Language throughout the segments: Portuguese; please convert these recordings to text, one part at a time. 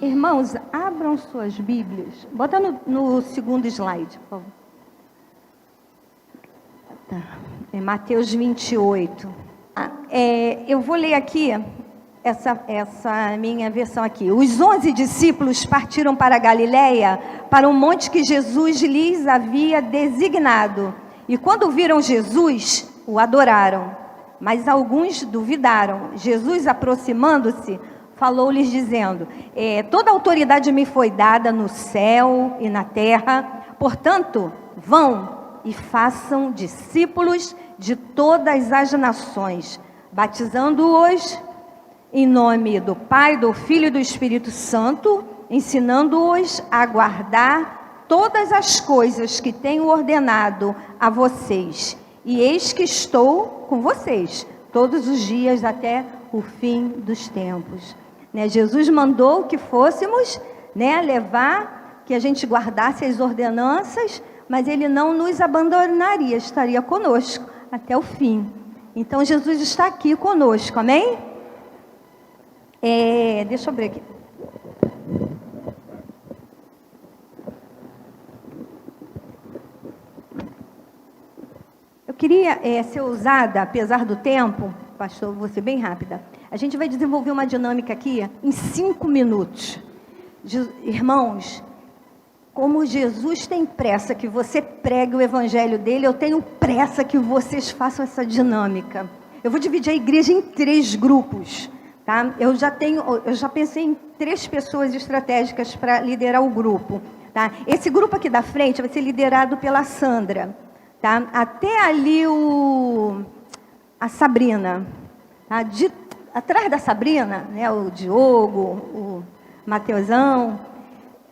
Irmãos, abram suas Bíblias. Bota no segundo slide, por favor. Tá. É Mateus 28. Eu vou ler aqui essa minha versão aqui. Os 11 discípulos partiram para a Galileia, para um monte que Jesus lhes havia designado. E quando viram Jesus, o adoraram. Mas alguns duvidaram. Jesus, aproximando-se, falou-lhes dizendo: toda autoridade me foi dada no céu e na terra. Portanto, vão e façam discípulos de todas as nações, batizando-os em nome do Pai, do Filho e do Espírito Santo, ensinando-os a guardar todas as coisas que tenho ordenado a vocês. E eis que estou com vocês todos os dias até o fim dos tempos. Jesus mandou que fôssemos, levar, que a gente guardasse as ordenanças, mas Ele não nos abandonaria, estaria conosco até o fim. Então Jesus está aqui conosco, amém? Deixa eu ver aqui. Eu queria ser ousada, apesar do tempo, pastor, vou ser bem rápida. A gente vai desenvolver uma dinâmica aqui em 5 minutos. Irmãos, como Jesus tem pressa que você pregue o evangelho dele, eu tenho pressa que vocês façam essa dinâmica. Eu vou dividir a igreja em 3 grupos, tá? Eu já pensei em 3 pessoas estratégicas para liderar o grupo, tá? Esse grupo aqui da frente vai ser liderado pela Sandra, tá? Até ali a Sabrina, tá? Atrás da Sabrina, o Diogo, o Mateusão,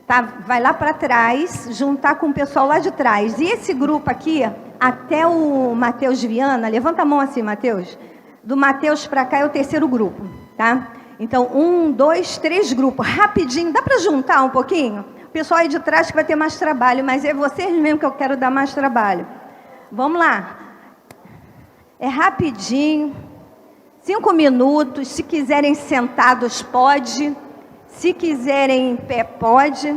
tá? Vai lá para trás, juntar com o pessoal lá de trás. E esse grupo aqui, até o Mateus Viana, levanta a mão assim, Mateus. Do Mateus para cá é o 3º grupo, tá? Então, 1, 2, 3 grupos. Rapidinho, dá para juntar um pouquinho? O pessoal aí de trás que vai ter mais trabalho, mas é vocês mesmo que eu quero dar mais trabalho. Vamos lá. É rapidinho. 5 minutos. Se quiserem sentados, pode. Se quiserem em pé, pode.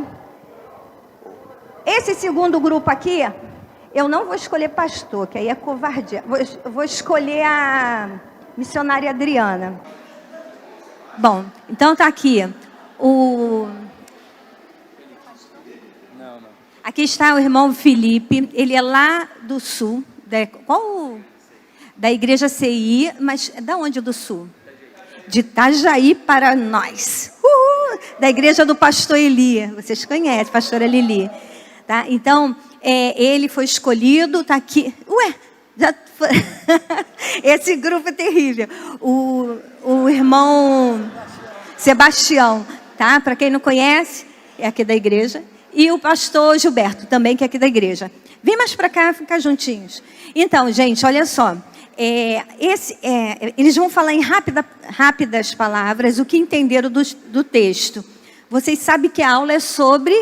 Esse segundo grupo aqui, eu não vou escolher pastor, que aí é covardia. Vou escolher a missionária Adriana. Bom, então tá aqui. Aqui está o irmão Felipe. Ele é lá do sul. Da igreja CI, mas da onde do sul? De Itajaí para nós. Da igreja do pastor Eli. Vocês conhecem, pastora Lili. Tá? Então, ele foi escolhido, está aqui. Esse grupo é terrível. O irmão Sebastião, tá? Para quem não conhece, é aqui da igreja. E o pastor Gilberto, também, que é aqui da igreja. Vem mais para cá, ficar juntinhos. Então, gente, olha só. Eles vão falar em rápidas palavras o que entenderam do texto. Vocês sabem que a aula é sobre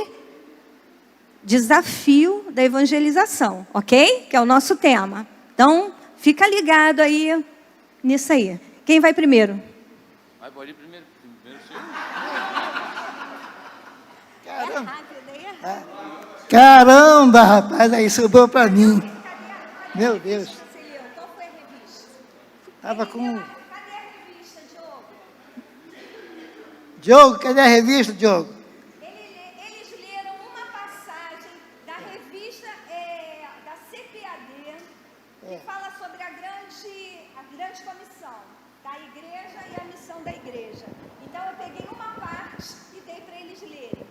desafio da evangelização, ok? Que é o nosso tema. Então, fica ligado aí nisso aí. Quem vai primeiro? Pode ir primeiro. Caramba, rapaz, aí sobrou para mim. Meu Deus. Estava com... Cadê a revista, Diogo? Diogo, cadê a revista, Diogo? Eles leram uma passagem da revista da CPAD, que fala sobre a grande comissão da igreja e a missão da igreja. Então, eu peguei uma parte e dei para eles lerem.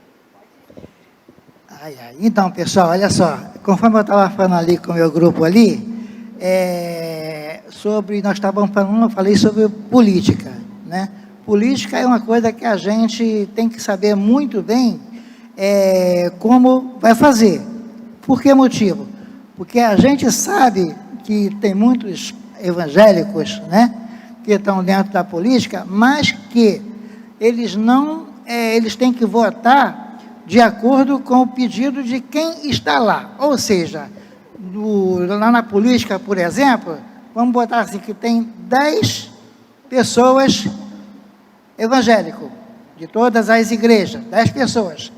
Então, pessoal, olha só. Conforme eu estava falando ali com o meu grupo ali, nós estávamos falando, eu falei sobre política, né? Política é uma coisa que a gente tem que saber muito bem como vai fazer. Por que motivo? Porque a gente sabe que tem muitos evangélicos, né, que estão dentro da política, mas que eles têm que votar de acordo com o pedido de quem está lá. Ou seja, lá na política, por exemplo, vamos botar assim, que tem 10 pessoas evangélicos, de todas as igrejas, 10 pessoas.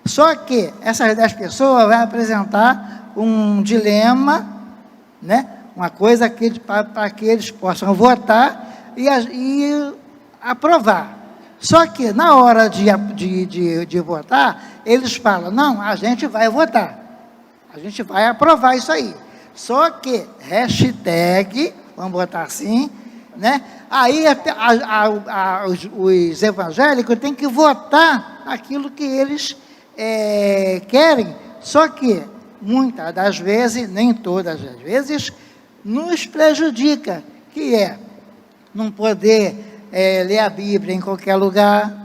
Só que essas 10 pessoas vão apresentar um dilema, né? Uma coisa para que eles possam votar e aprovar. Só que na hora de votar, eles falam, não, a gente vai votar, a gente vai aprovar isso aí. Só que, hashtag, vamos botar assim, né? Aí os evangélicos têm que votar aquilo que eles querem, só que muitas das vezes, nem todas as vezes, nos prejudica, que é não poder ler a Bíblia em qualquer lugar.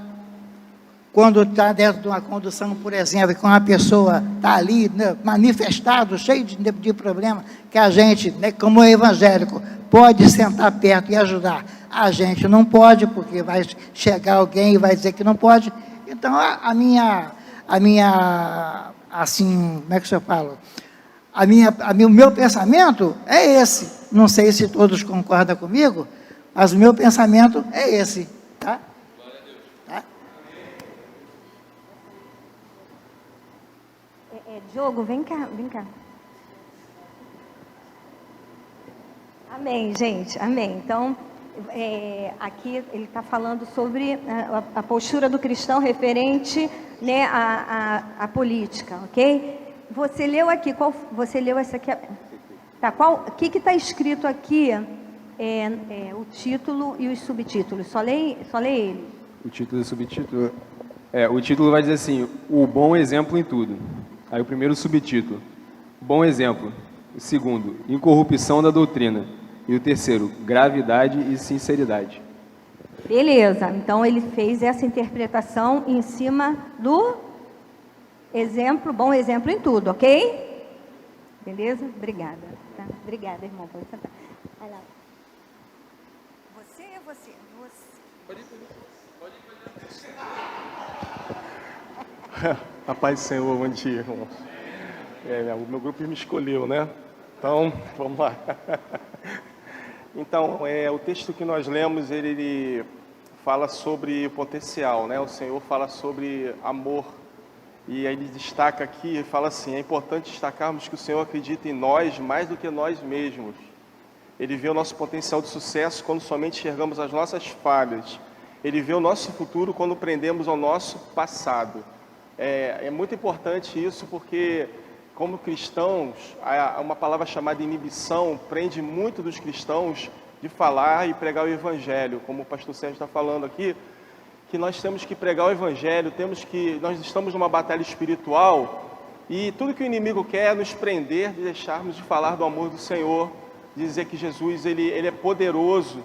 Quando está dentro de uma condução, por exemplo, que uma pessoa está ali, né, manifestado, cheio de problema, que a gente, né, como evangélico, pode sentar perto e ajudar. A gente não pode, porque vai chegar alguém e vai dizer que não pode. Então, assim, como é que eu falo? O meu pensamento é esse. Não sei se todos concordam comigo, mas o meu pensamento é esse, tá? Diogo, vem cá, vem cá. Amém, gente, amém. Então, aqui ele está falando sobre a postura do cristão referente, né, à política, ok? Você leu aqui, você leu essa aqui? Tá, o que está escrito aqui? O título e os subtítulos. Só lê ele. O título e o subtítulo. O título vai dizer assim: o bom exemplo em tudo. Aí o primeiro subtítulo: bom exemplo. O segundo: incorrupção da doutrina. E o terceiro: gravidade e sinceridade. Beleza, então ele fez essa interpretação em cima do exemplo, bom exemplo em tudo, ok? Beleza? Obrigada. Tá? Obrigada, irmão. Pode sentar. Vai lá. Você. Pode ir. A paz do Senhor, bom dia, irmão. O meu grupo me escolheu, né? Então, vamos lá. Então, o texto que nós lemos, ele fala sobre o potencial, né? O Senhor fala sobre amor. E aí ele destaca aqui, fala assim: é importante destacarmos que o Senhor acredita em nós mais do que nós mesmos. Ele vê o nosso potencial de sucesso quando somente enxergamos as nossas falhas. Ele vê o nosso futuro quando prendemos ao nosso passado. É muito importante isso, porque como cristãos, uma palavra chamada inibição prende muito dos cristãos de falar e pregar o Evangelho, como o pastor Sérgio está falando aqui, que nós temos que pregar o Evangelho, nós estamos numa batalha espiritual e tudo que o inimigo quer é nos prender de deixarmos de falar do amor do Senhor, de dizer que Jesus ele é poderoso,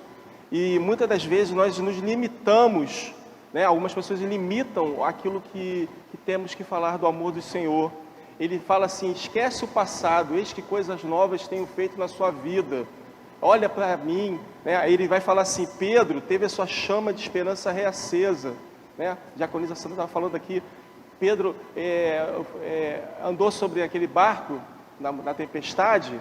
e muitas das vezes nós nos limitamos, né? Algumas pessoas limitam aquilo que temos que falar do amor do Senhor. Ele fala assim: esquece o passado, eis que coisas novas tenho feito na sua vida, olha para mim, né? Aí ele vai falar assim: Pedro teve a sua chama de esperança reacesa, né? Diaconisa Sandra estava falando aqui, Pedro andou sobre aquele barco na tempestade,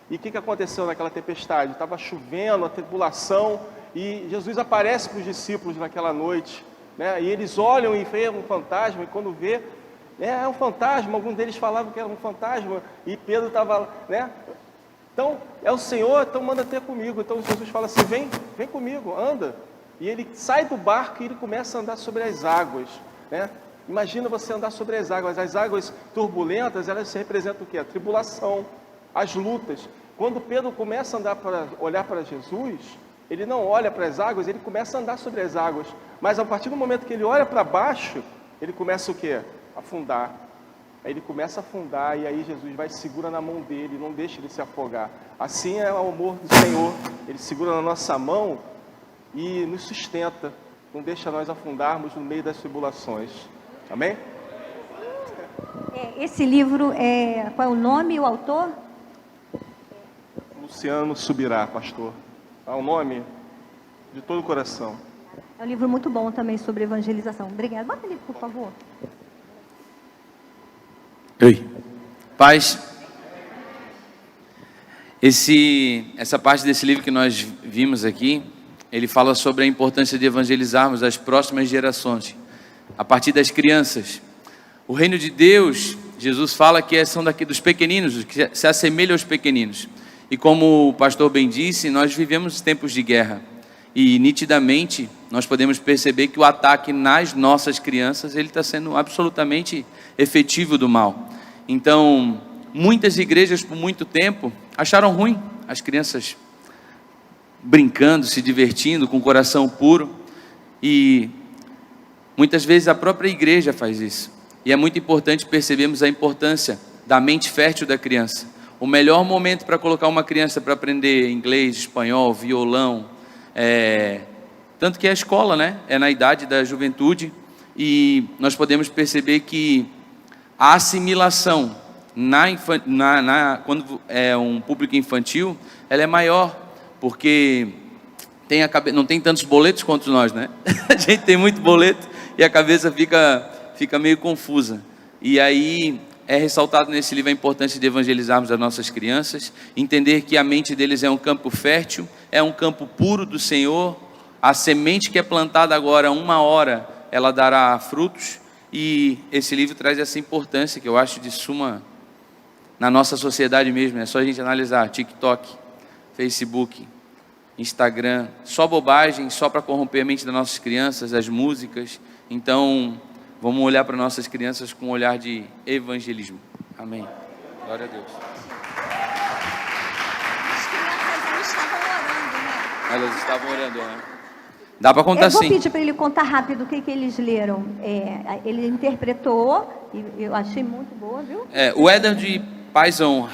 e o que aconteceu naquela tempestade? Estava chovendo, a tribulação, e Jesus aparece para os discípulos naquela noite, né? E eles olham e veem um fantasma, e quando vê, é um fantasma. Alguns deles falavam que era um fantasma, e Pedro estava, né? Então, é o Senhor, então manda ter comigo. Então Jesus fala assim: vem comigo, anda. E ele sai do barco e ele começa a andar sobre as águas, né? Imagina você andar sobre as águas turbulentas, elas representam o quê? A tribulação, as lutas. Quando Pedro começa a andar para olhar para Jesus, ele não olha para as águas, ele começa a andar sobre as águas. Mas a partir do momento que ele olha para baixo, ele começa o quê? Afundar. Aí ele começa a afundar, e aí Jesus vai e segura na mão dele, não deixa ele se afogar. Assim é o amor do Senhor. Ele segura na nossa mão e nos sustenta, não deixa nós afundarmos no meio das tribulações. Amém? Esse livro, qual é o nome e o autor? Luciano Subirá, pastor. É um nome de todo o coração. É um livro muito bom também sobre evangelização. Obrigada. Bota ali, por favor. Oi. Paz. Essa parte desse livro que nós vimos aqui, ele fala sobre a importância de evangelizarmos as próximas gerações. a partir das crianças. O reino de Deus, Jesus fala que são daqui dos pequeninos, que se assemelham aos pequeninos. E como o pastor bem disse, nós vivemos tempos de guerra. E nitidamente nós podemos perceber que o ataque nas nossas crianças, ele está sendo absolutamente efetivo do mal. Então, muitas igrejas por muito tempo acharam ruim as crianças brincando, se divertindo, com o coração puro. E muitas vezes a própria igreja faz isso. E é muito importante percebermos a importância da mente fértil da criança. O melhor momento para colocar uma criança para aprender inglês, espanhol, violão, tanto que a escola, né, é na idade da juventude, e nós podemos perceber que a assimilação quando é um público infantil, ela é maior, porque não tem tantos boletos quanto nós, né? A gente tem muito boleto e a cabeça fica meio confusa. E aí é ressaltado nesse livro a importância de evangelizarmos as nossas crianças, entender que a mente deles é um campo fértil, é um campo puro do Senhor. A semente que é plantada agora, 1 hora, ela dará frutos. E esse livro traz essa importância que eu acho de suma na nossa sociedade mesmo. É só a gente analisar TikTok, Facebook, Instagram, só bobagem, só para corromper a mente das nossas crianças, as músicas. Então, vamos olhar para nossas crianças com um olhar de evangelismo. Amém. Glória a Deus. As crianças estavam orando, né? Elas estavam orando, né? Dá para contar Eu vou sim. pedir para ele contar rápido o que eles leram. Ele interpretou, e eu achei muito boa, viu? O Edward Payson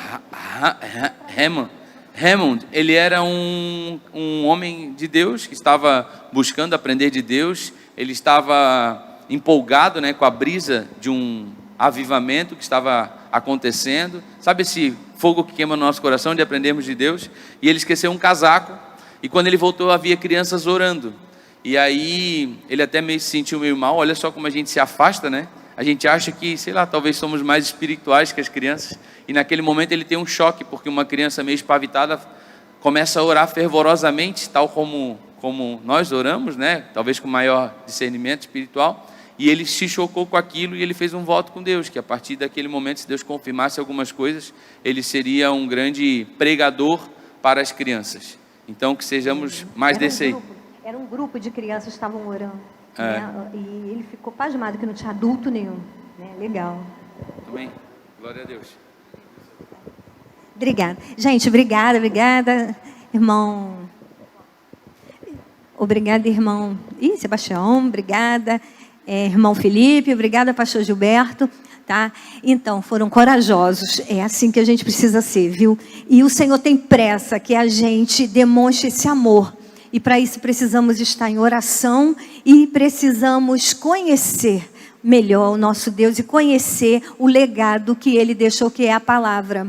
Hammond, ele era um homem de Deus, que estava buscando aprender de Deus. Ele estava empolgado, né, com a brisa de um avivamento que estava acontecendo. Sabe esse fogo que queima no nosso coração de aprendermos de Deus? E ele esqueceu um casaco, e quando ele voltou havia crianças orando. E aí ele até se sentiu meio mal. Olha só como a gente se afasta, né? A gente acha que, sei lá, talvez somos mais espirituais que as crianças. E naquele momento ele tem um choque, porque uma criança meio espavitada começa a orar fervorosamente, tal como nós oramos, né? Talvez com maior discernimento espiritual. E ele se chocou com aquilo e ele fez um voto com Deus, que a partir daquele momento, se Deus confirmasse algumas coisas, ele seria um grande pregador para as crianças. Então, que sejamos mais desse aí. Era um grupo de crianças que estavam orando. Né? E ele ficou pasmado que não tinha adulto nenhum. Né? Legal. Amém. Glória a Deus. Obrigada. Gente, obrigada, irmão. Obrigada, irmão Sebastião. Obrigada, irmão Felipe. Obrigada, pastor Gilberto. Tá? Então, foram corajosos. É assim que a gente precisa ser, viu? E o Senhor tem pressa que a gente demonstre esse amor. E para isso precisamos estar em oração e precisamos conhecer melhor o nosso Deus e conhecer o legado que Ele deixou, que é a palavra.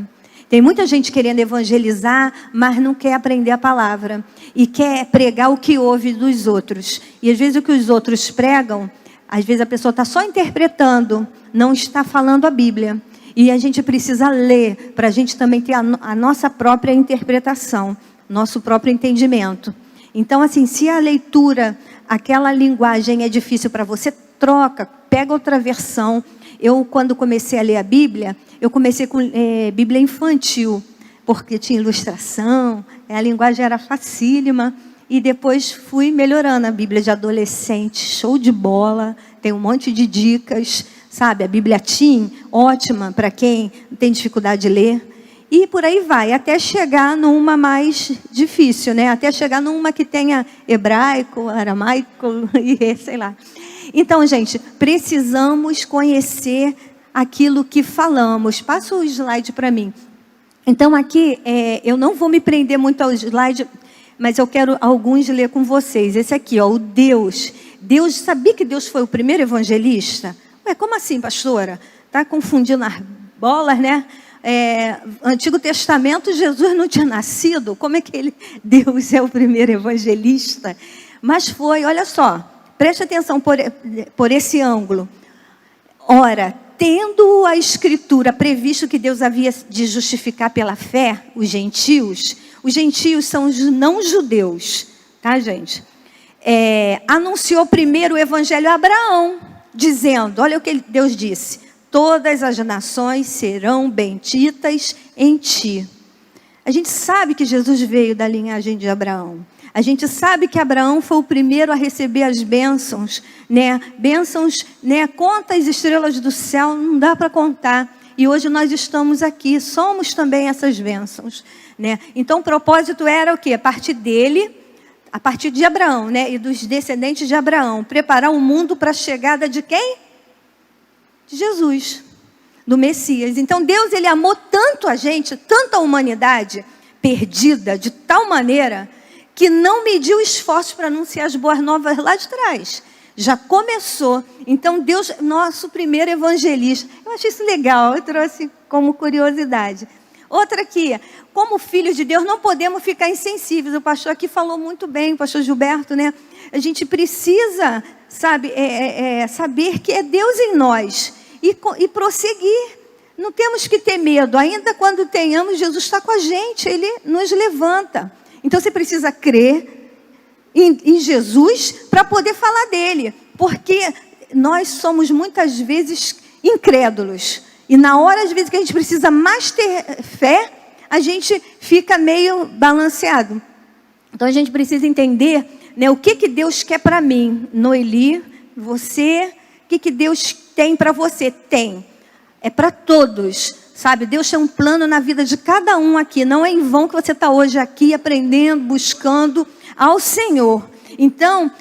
Tem muita gente querendo evangelizar, mas não quer aprender a palavra. E quer pregar o que ouve dos outros. E às vezes o que os outros pregam, às vezes a pessoa está só interpretando, não está falando a Bíblia. E a gente precisa ler, para a gente também ter a nossa própria interpretação, nosso próprio entendimento. Então, assim, se a leitura, aquela linguagem é difícil para você, troca, pega outra versão. Eu, quando comecei a ler a Bíblia, eu comecei com Bíblia infantil, porque tinha ilustração, a linguagem era facílima, e depois fui melhorando a Bíblia de adolescente, show de bola, tem um monte de dicas, sabe? A Bíblia Teen, ótima para quem tem dificuldade de ler. E por aí vai, até chegar numa mais difícil, né? Até chegar numa que tenha hebraico, aramaico e sei lá. Então, gente, precisamos conhecer aquilo que falamos. Passa o slide para mim. Então, aqui, eu não vou me prender muito ao slide, mas eu quero alguns ler com vocês. Esse aqui, ó, o Deus. Deus, sabia que Deus foi o primeiro evangelista? Ué, como assim, pastora? Está confundindo as bolas, né? Antigo Testamento, Jesus não tinha nascido. Como é que Deus é o primeiro evangelista? Mas foi, olha só, preste atenção por esse ângulo. Ora, tendo a Escritura previsto que Deus havia de justificar pela fé os gentios são os não-judeus, tá, gente? Anunciou primeiro o evangelho a Abraão. dizendo, olha o que Deus disse: todas as nações serão benditas em ti. A gente sabe que Jesus veio da linhagem de Abraão. A gente sabe que Abraão foi o primeiro a receber as bênçãos, né? Bênçãos, né? Conta as estrelas do céu, não dá para contar. E hoje nós estamos aqui, somos também essas bênçãos, né? Então o propósito era o quê? A partir dele, a partir de Abraão, né? E dos descendentes de Abraão, preparar o mundo para a chegada de quem? De Jesus, do Messias. Então Deus, ele amou tanto a gente, tanta humanidade perdida, de tal maneira que não mediu esforços para anunciar as boas novas lá de trás. Já começou. Então Deus, nosso primeiro evangelista. Eu achei isso legal, eu trouxe como curiosidade. Outra aqui, como filhos de Deus, não podemos ficar insensíveis. O pastor aqui falou muito bem, o pastor Gilberto, né? A gente precisa, sabe, saber que é Deus em nós e prosseguir. Não temos que ter medo. Ainda quando tenhamos, Jesus está com a gente, Ele nos levanta. Então você precisa crer em Jesus para poder falar dele. Porque nós somos muitas vezes incrédulos. E na hora, às vezes, que a gente precisa mais ter fé, a gente fica meio balanceado. Então a gente precisa entender, né, o que Deus quer para mim. Noeli, você, o que Deus tem para você? Tem. É para todos. Sabe, Deus tem um plano na vida de cada um aqui. Não é em vão que você está hoje aqui aprendendo, buscando ao Senhor. Então,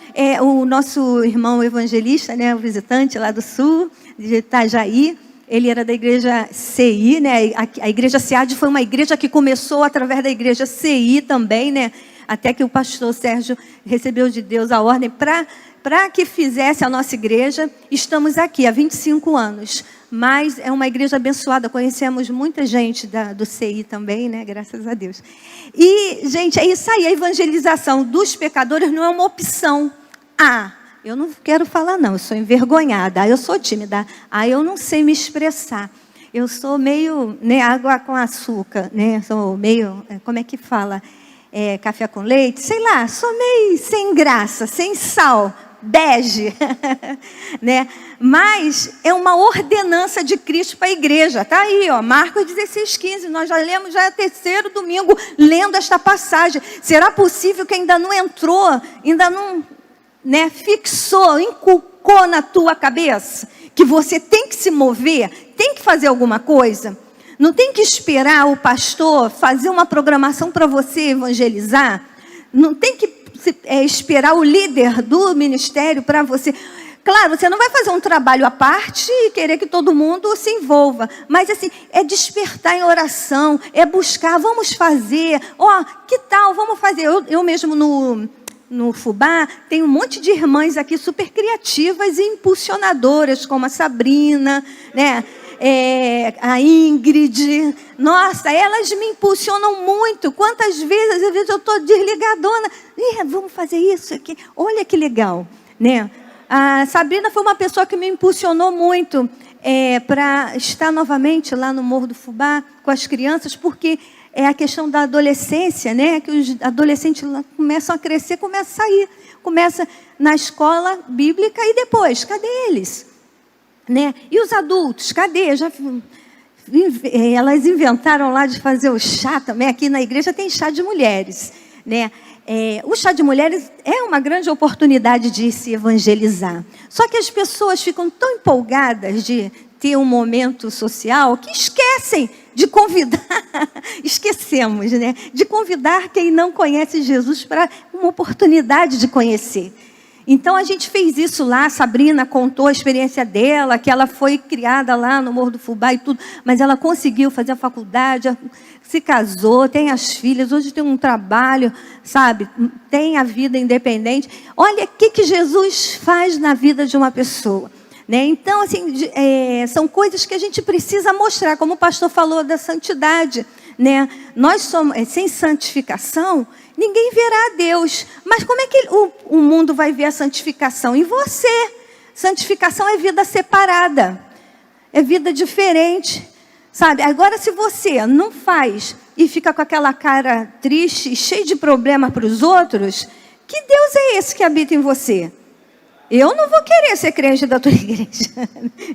o nosso irmão evangelista, né, o visitante lá do sul, de Itajaí, ele era da igreja CI, né? A igreja SEAD foi uma igreja que começou através da igreja CI também, né? Até que o pastor Sérgio recebeu de Deus a ordem para que fizesse a nossa igreja. Estamos aqui há 25 anos. Mas é uma igreja abençoada, conhecemos muita gente do CI também, né? Graças a Deus. E, gente, é isso aí, a evangelização dos pecadores não é uma opção. Eu não quero falar não, eu sou envergonhada, eu sou tímida, eu não sei me expressar. Eu sou meio, né, água com açúcar, né? Sou meio, como é que fala? Café com leite, sei lá, sou meio sem graça, sem sal. Bege, né? Mas é uma ordenança de Cristo para a igreja. Está aí, ó, Marcos 16:15. Nós já lemos, já é o terceiro domingo lendo esta passagem. Será possível que ainda não entrou, ainda não, né, fixou, inculcou na tua cabeça que você tem que se mover, tem que fazer alguma coisa? Não tem que esperar o pastor fazer uma programação para você evangelizar? Não tem que esperar o líder do ministério para você. Claro, você não vai fazer um trabalho à parte e querer que todo mundo se envolva. Mas assim, é despertar em oração, é buscar, vamos fazer. Que tal, vamos fazer. Eu mesmo no Fubá, tem um monte de irmãs aqui super criativas e impulsionadoras, como a Sabrina, né? A Ingrid, nossa, elas me impulsionam muito. Quantas vezes, às vezes eu estou desligadona, vamos fazer isso aqui, olha que legal, né? A Sabrina foi uma pessoa que me impulsionou muito para estar novamente lá no Morro do Fubá com as crianças, porque é a questão da adolescência, né? Que os adolescentes lá começam a crescer, começam a sair, começa na escola bíblica e depois, cadê eles? Né? E os adultos, cadê? Elas inventaram lá de fazer o chá também. Aqui na igreja tem chá de mulheres, né? O chá de mulheres é uma grande oportunidade de se evangelizar. Só que as pessoas ficam tão empolgadas de ter um momento social que esquecem de convidar, esquecemos, né? De convidar quem não conhece Jesus para uma oportunidade de conhecer. Então, a gente fez isso lá, a Sabrina contou a experiência dela, que ela foi criada lá no Morro do Fubá e tudo, mas ela conseguiu fazer a faculdade, se casou, tem as filhas, hoje tem um trabalho, sabe, tem a vida independente. Olha o que Jesus faz na vida de uma pessoa, né? Então, assim, são coisas que a gente precisa mostrar, como o pastor falou da santidade, né? Nós somos, sem santificação, ninguém verá a Deus. Mas como é que o mundo vai ver a santificação? Em você. Santificação é vida separada. É vida diferente. Sabe? Agora, se você não faz e fica com aquela cara triste e cheio de problema para os outros, que Deus é esse que habita em você? Eu não vou querer ser crente da tua igreja,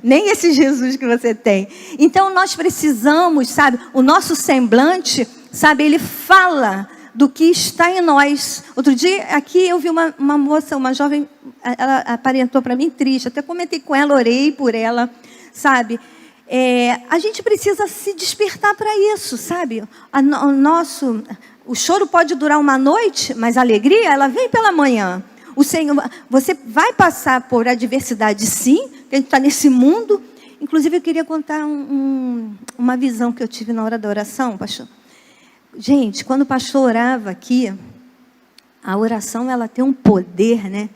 nem esse Jesus que você tem. Então nós precisamos, sabe, o nosso semblante, sabe, ele fala do que está em nós. Outro dia aqui eu vi uma moça, uma jovem, ela aparentou para mim triste, até comentei com ela, orei por ela, sabe. A gente precisa se despertar para isso, sabe. O choro pode durar uma noite, mas a alegria, ela vem pela manhã. O Senhor, você vai passar por adversidade, sim, que a gente está nesse mundo. Inclusive, eu queria contar uma visão que eu tive na hora da oração, pastor. Gente, quando o pastor orava aqui, a oração ela tem um poder, né?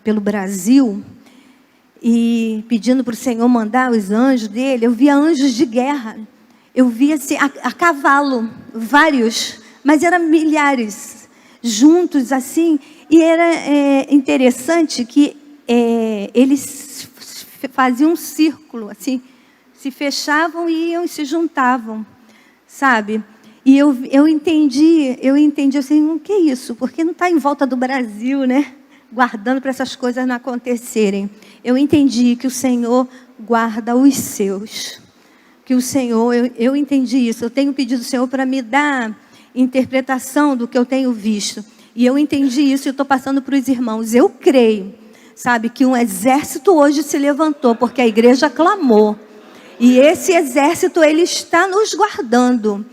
Pelo Brasil, e pedindo para o Senhor mandar os anjos dele. Eu via anjos de guerra, eu via assim, a cavalo, vários, mas eram milhares juntos assim, e era interessante que eles faziam um círculo, assim, se fechavam e iam e se juntavam, sabe? E eu entendi assim, o que é isso? Porque não está em volta do Brasil, né? Guardando para essas coisas não acontecerem. Eu entendi que o Senhor guarda os seus. Que o Senhor, eu entendi isso. Eu tenho pedido ao Senhor para me dar interpretação do que eu tenho visto. E eu entendi isso e eu estou passando para os irmãos. Eu creio, sabe, que um exército hoje se levantou, porque a igreja clamou. E esse exército, ele está nos guardando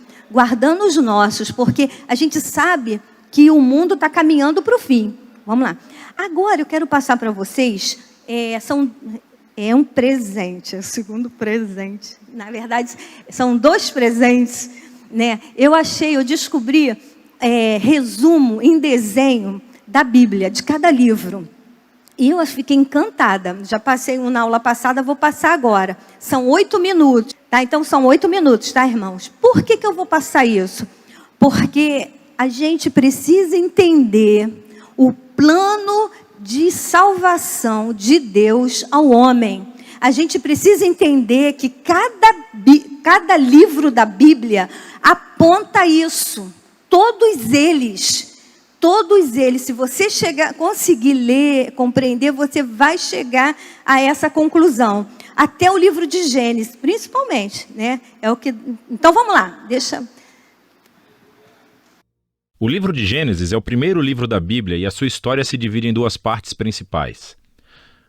os nossos, porque a gente sabe que o mundo está caminhando para o fim. Vamos lá. Agora eu quero passar para vocês, um presente, é o segundo presente. Na verdade, são 2 presentes, né? Eu descobri resumo em desenho da Bíblia, de cada livro. E eu fiquei encantada. Já passei na aula passada, vou passar agora. São 8 minutos, tá? Então são 8 minutos, tá, irmãos? Por que eu vou passar isso? Porque a gente precisa entender o plano de salvação de Deus ao homem. A gente precisa entender que cada livro da Bíblia aponta isso. Todos eles, se você conseguir ler, compreender, você vai chegar a essa conclusão. Até o livro de Gênesis, principalmente, né? Então vamos lá, O livro de Gênesis é o primeiro livro da Bíblia e a sua história se divide em 2 partes principais.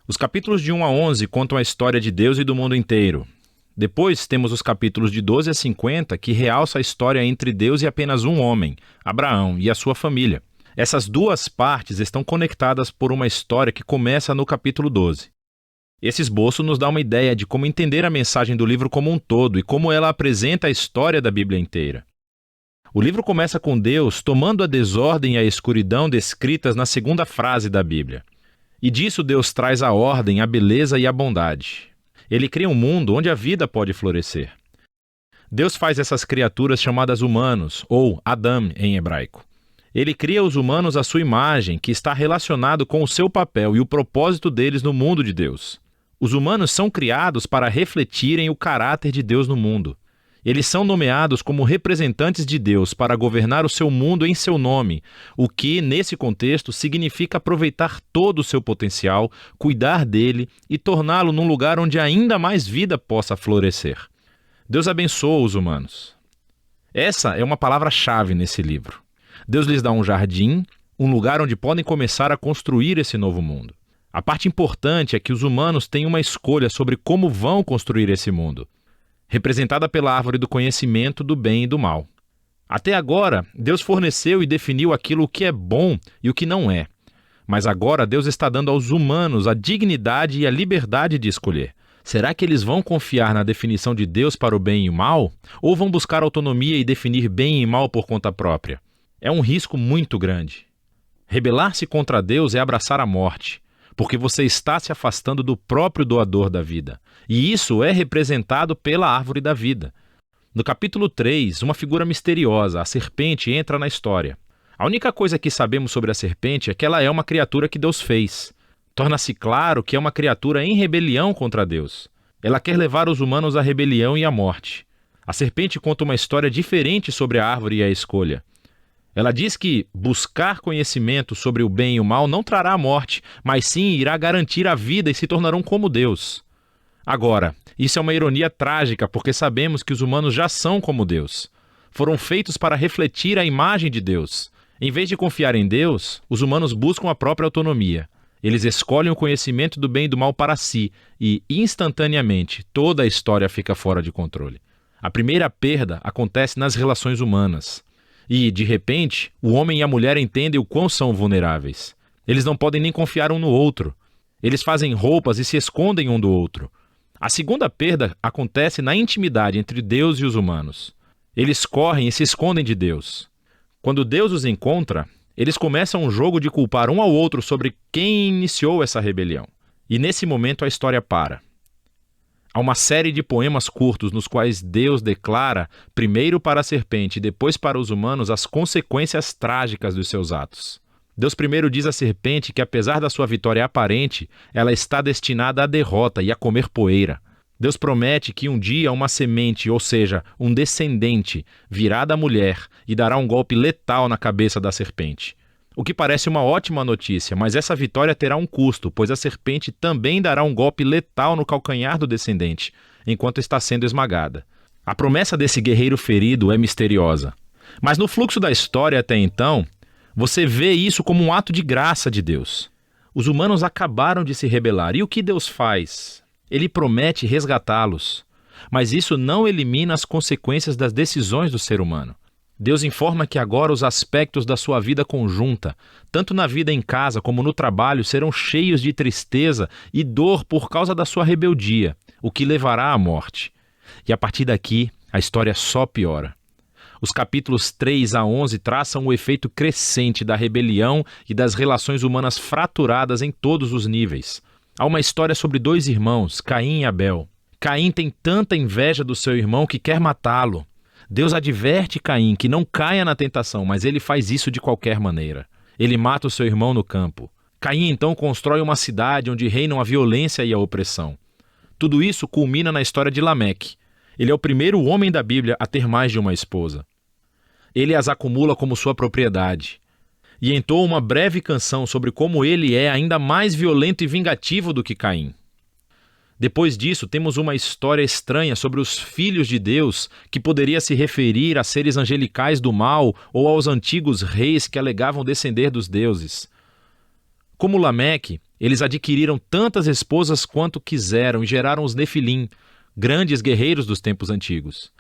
Os capítulos de 1 a 11 contam a história de Deus e do mundo inteiro. Depois temos os capítulos de 12 a 50 que realçam a história entre Deus e apenas um homem, Abraão, e a sua família. Essas 2 partes estão conectadas por uma história que começa no capítulo 12. Esse esboço nos dá uma ideia de como entender a mensagem do livro como um todo e como ela apresenta a história da Bíblia inteira. O livro começa com Deus tomando a desordem e a escuridão descritas na segunda frase da Bíblia. E disso Deus traz a ordem, a beleza e a bondade. Ele cria um mundo onde a vida pode florescer. Deus faz essas criaturas chamadas humanos, ou Adam em hebraico. Ele cria os humanos à sua imagem, que está relacionado com o seu papel e o propósito deles no mundo de Deus. Os humanos são criados para refletirem o caráter de Deus no mundo. Eles são nomeados como representantes de Deus para governar o seu mundo em seu nome, o que, nesse contexto, significa aproveitar todo o seu potencial, cuidar dele e torná-lo num lugar onde ainda mais vida possa florescer. Deus abençoa os humanos. Essa é uma palavra-chave nesse livro. Deus lhes dá um jardim, um lugar onde podem começar a construir esse novo mundo. A parte importante é que os humanos têm uma escolha sobre como vão construir esse mundo, representada pela árvore do conhecimento do bem e do mal. Até agora, Deus forneceu e definiu aquilo que é bom e o que não é. Mas agora Deus está dando aos humanos a dignidade e a liberdade de escolher. Será que eles vão confiar na definição de Deus para o bem e o mal? Ou vão buscar autonomia e definir bem e mal por conta própria? É um risco muito grande. Rebelar-se contra Deus é abraçar a morte, porque você está se afastando do próprio doador da vida. E isso é representado pela árvore da vida. No capítulo 3, uma figura misteriosa, a serpente, entra na história. A única coisa que sabemos sobre a serpente é que ela é uma criatura que Deus fez. Torna-se claro que é uma criatura em rebelião contra Deus. Ela quer levar os humanos à rebelião e à morte. A serpente conta uma história diferente sobre a árvore e a escolha. Ela diz que buscar conhecimento sobre o bem e o mal não trará a morte, mas sim irá garantir a vida e se tornarão como Deus. Agora, isso é uma ironia trágica, porque sabemos que os humanos já são como Deus. Foram feitos para refletir a imagem de Deus. Em vez de confiar em Deus, os humanos buscam a própria autonomia. Eles escolhem o conhecimento do bem e do mal para si e, instantaneamente, toda a história fica fora de controle. A primeira perda acontece nas relações humanas. E, de repente, o homem e a mulher entendem o quão são vulneráveis. Eles não podem nem confiar um no outro. Eles fazem roupas e se escondem um do outro. A segunda perda acontece na intimidade entre Deus e os humanos. Eles correm e se escondem de Deus. Quando Deus os encontra, eles começam um jogo de culpar um ao outro sobre quem iniciou essa rebelião. E nesse momento a história para. Há uma série de poemas curtos nos quais Deus declara, primeiro para a serpente e depois para os humanos, as consequências trágicas dos seus atos. Deus primeiro diz à serpente que, apesar da sua vitória aparente, ela está destinada à derrota e a comer poeira. Deus promete que um dia uma semente, ou seja, um descendente, virá da mulher e dará um golpe letal na cabeça da serpente. O que parece uma ótima notícia, mas essa vitória terá um custo, pois a serpente também dará um golpe letal no calcanhar do descendente, enquanto está sendo esmagada. A promessa desse guerreiro ferido é misteriosa. Mas no fluxo da história até então, você vê isso como um ato de graça de Deus. Os humanos acabaram de se rebelar. E o que Deus faz? Ele promete resgatá-los. Mas isso não elimina as consequências das decisões do ser humano. Deus informa que agora os aspectos da sua vida conjunta, tanto na vida em casa como no trabalho, serão cheios de tristeza e dor por causa da sua rebeldia, o que levará à morte. E a partir daqui, a história só piora. Os capítulos 3 a 11 traçam o efeito crescente da rebelião e das relações humanas fraturadas em todos os níveis. Há uma história sobre dois irmãos, Caim e Abel. Caim tem tanta inveja do seu irmão que quer matá-lo. Deus adverte Caim que não caia na tentação, mas ele faz isso de qualquer maneira. Ele mata o seu irmão no campo. Caim então constrói uma cidade onde reinam a violência e a opressão. Tudo isso culmina na história de Lameque. Ele é o primeiro homem da Bíblia a ter mais de uma esposa. Ele as acumula como sua propriedade. E entoa uma breve canção sobre como ele é ainda mais violento e vingativo do que Caim. Depois disso, temos uma história estranha sobre os filhos de Deus, que poderia se referir a seres angelicais do mal ou aos antigos reis que alegavam descender dos deuses. Como Lameque, eles adquiriram tantas esposas quanto quiseram e geraram os Nefilim, grandes guerreiros dos tempos antigos.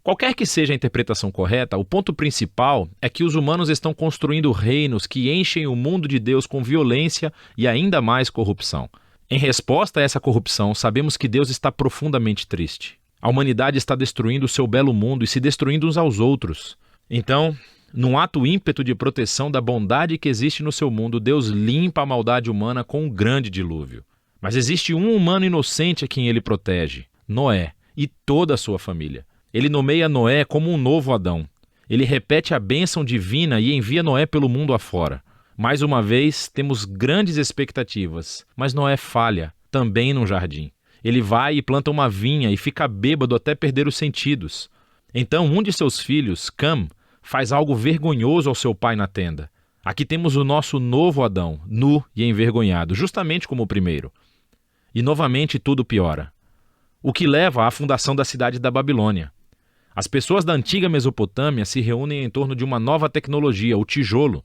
Qualquer que seja a interpretação correta, o ponto principal é que os humanos estão construindo reinos que enchem o mundo de Deus com violência e ainda mais corrupção. Em resposta a essa corrupção, sabemos que Deus está profundamente triste. A humanidade está destruindo o seu belo mundo e se destruindo uns aos outros. Então, num ato ímpeto de proteção da bondade que existe no seu mundo, Deus limpa a maldade humana com um grande dilúvio. Mas existe um humano inocente a quem ele protege, Noé, e toda a sua família. Ele nomeia Noé como um novo Adão. Ele repete a bênção divina e envia Noé pelo mundo afora. Mais uma vez, temos grandes expectativas, mas Noé falha, também num jardim. Ele vai e planta uma vinha e fica bêbado até perder os sentidos. Então, um de seus filhos, Cam, faz algo vergonhoso ao seu pai na tenda. Aqui temos o nosso novo Adão, nu e envergonhado, justamente como o primeiro. E novamente tudo piora. O que leva à fundação da cidade da Babilônia. As pessoas da antiga Mesopotâmia se reúnem em torno de uma nova tecnologia, o tijolo.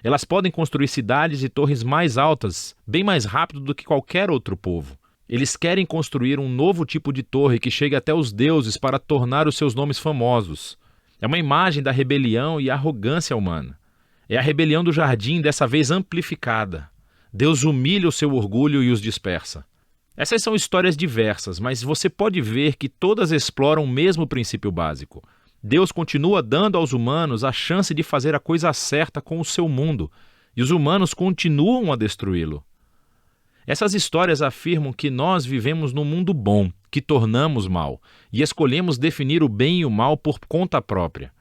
Elas podem construir cidades e torres mais altas, bem mais rápido do que qualquer outro povo. Eles querem construir um novo tipo de torre que chegue até os deuses para tornar os seus nomes famosos. É uma imagem da rebelião e arrogância humana. É a rebelião do jardim, dessa vez amplificada. Deus humilha o seu orgulho e os dispersa. Essas são histórias diversas, mas você pode ver que todas exploram o mesmo princípio básico. Deus continua dando aos humanos a chance de fazer a coisa certa com o seu mundo, e os humanos continuam a destruí-lo. Essas histórias afirmam que nós vivemos num mundo bom, que tornamos mal, e escolhemos definir o bem e o mal por conta própria.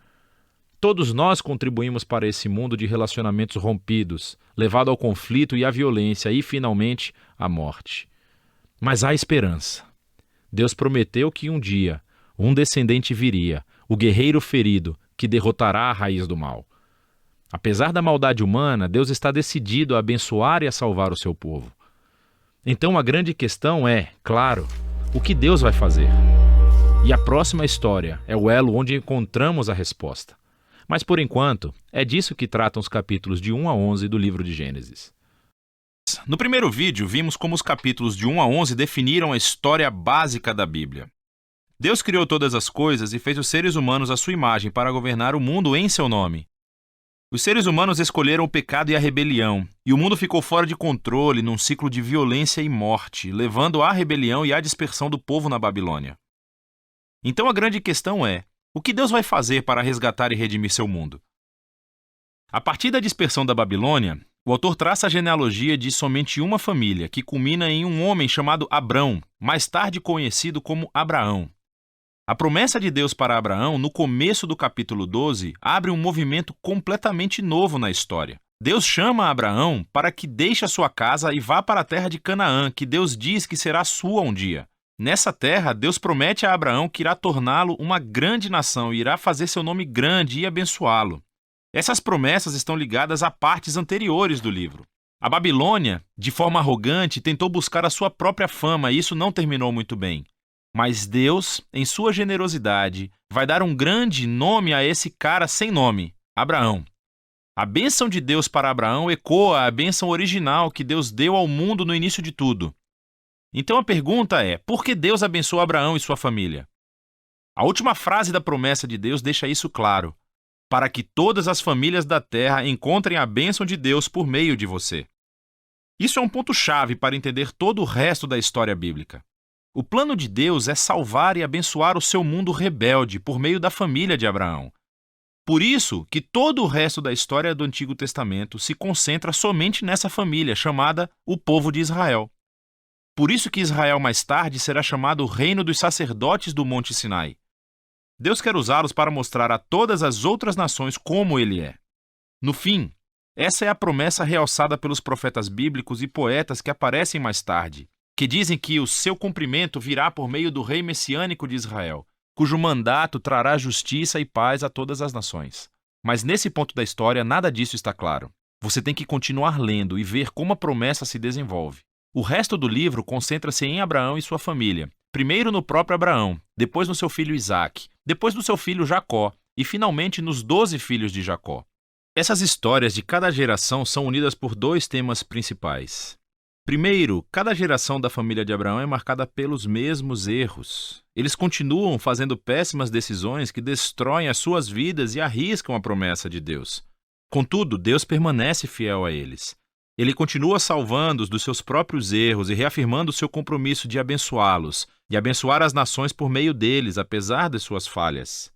Todos nós contribuímos para esse mundo de relacionamentos rompidos, levado ao conflito e à violência e, finalmente, à morte. Mas há esperança. Deus prometeu que um dia um descendente viria, o guerreiro ferido, que derrotará a raiz do mal. Apesar da maldade humana, Deus está decidido a abençoar e a salvar o seu povo. Então a grande questão é, claro, o que Deus vai fazer? E a próxima história é o elo onde encontramos a resposta. Mas por enquanto, é disso que tratam os capítulos de 1 a 11 do livro de Gênesis. No primeiro vídeo, vimos como os capítulos de 1 a 11 definiram a história básica da Bíblia. Deus criou todas as coisas e fez os seres humanos à sua imagem para governar o mundo em seu nome. Os seres humanos escolheram o pecado e a rebelião, e o mundo ficou fora de controle num ciclo de violência e morte, levando à rebelião e à dispersão do povo na Babilônia. Então a grande questão é, o que Deus vai fazer para resgatar e redimir seu mundo? A partir da dispersão da Babilônia, o autor traça a genealogia de somente uma família, que culmina em um homem chamado Abrão, mais tarde conhecido como Abraão. A promessa de Deus para Abraão, no começo do capítulo 12, abre um movimento completamente novo na história. Deus chama Abraão para que deixe a sua casa e vá para a terra de Canaã, que Deus diz que será sua um dia. Nessa terra, Deus promete a Abraão que irá torná-lo uma grande nação e irá fazer seu nome grande e abençoá-lo. Essas promessas estão ligadas a partes anteriores do livro. A Babilônia, de forma arrogante, tentou buscar a sua própria fama e isso não terminou muito bem. Mas Deus, em sua generosidade, vai dar um grande nome a esse cara sem nome, Abraão. A bênção de Deus para Abraão ecoa a bênção original que Deus deu ao mundo no início de tudo. Então a pergunta é, por que Deus abençoou Abraão e sua família? A última frase da promessa de Deus deixa isso claro, para que todas as famílias da terra encontrem a bênção de Deus por meio de você. Isso é um ponto-chave para entender todo o resto da história bíblica. O plano de Deus é salvar e abençoar o seu mundo rebelde por meio da família de Abraão. Por isso que todo o resto da história do Antigo Testamento se concentra somente nessa família, chamada o povo de Israel. Por isso que Israel mais tarde será chamado o reino dos sacerdotes do Monte Sinai. Deus quer usá-los para mostrar a todas as outras nações como ele é. No fim, essa é a promessa realçada pelos profetas bíblicos e poetas que aparecem mais tarde, que dizem que o seu cumprimento virá por meio do rei messiânico de Israel, cujo mandato trará justiça e paz a todas as nações. Mas nesse ponto da história, nada disso está claro. Você tem que continuar lendo e ver como a promessa se desenvolve. O resto do livro concentra-se em Abraão e sua família, primeiro no próprio Abraão, depois no seu filho Isaque, depois no seu filho Jacó e finalmente nos 12 filhos de Jacó. Essas histórias de cada geração são unidas por dois temas principais. Primeiro, cada geração da família de Abraão é marcada pelos mesmos erros. Eles continuam fazendo péssimas decisões que destroem as suas vidas e arriscam a promessa de Deus. Contudo, Deus permanece fiel a eles. Ele continua salvando-os dos seus próprios erros e reafirmando o seu compromisso de abençoá-los e abençoar as nações por meio deles, apesar de suas falhas.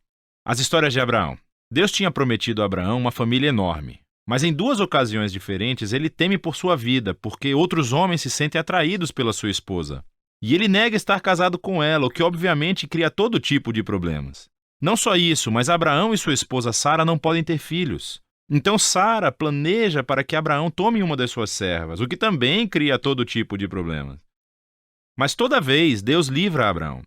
As histórias de Abraão. Deus tinha prometido a Abraão uma família enorme. Mas em duas ocasiões diferentes ele teme por sua vida, porque outros homens se sentem atraídos pela sua esposa. E ele nega estar casado com ela, o que obviamente cria todo tipo de problemas. Não só isso, mas Abraão e sua esposa Sara não podem ter filhos. Então Sara planeja para que Abraão tome uma das suas servas, o que também cria todo tipo de problemas. Mas toda vez Deus livra Abraão.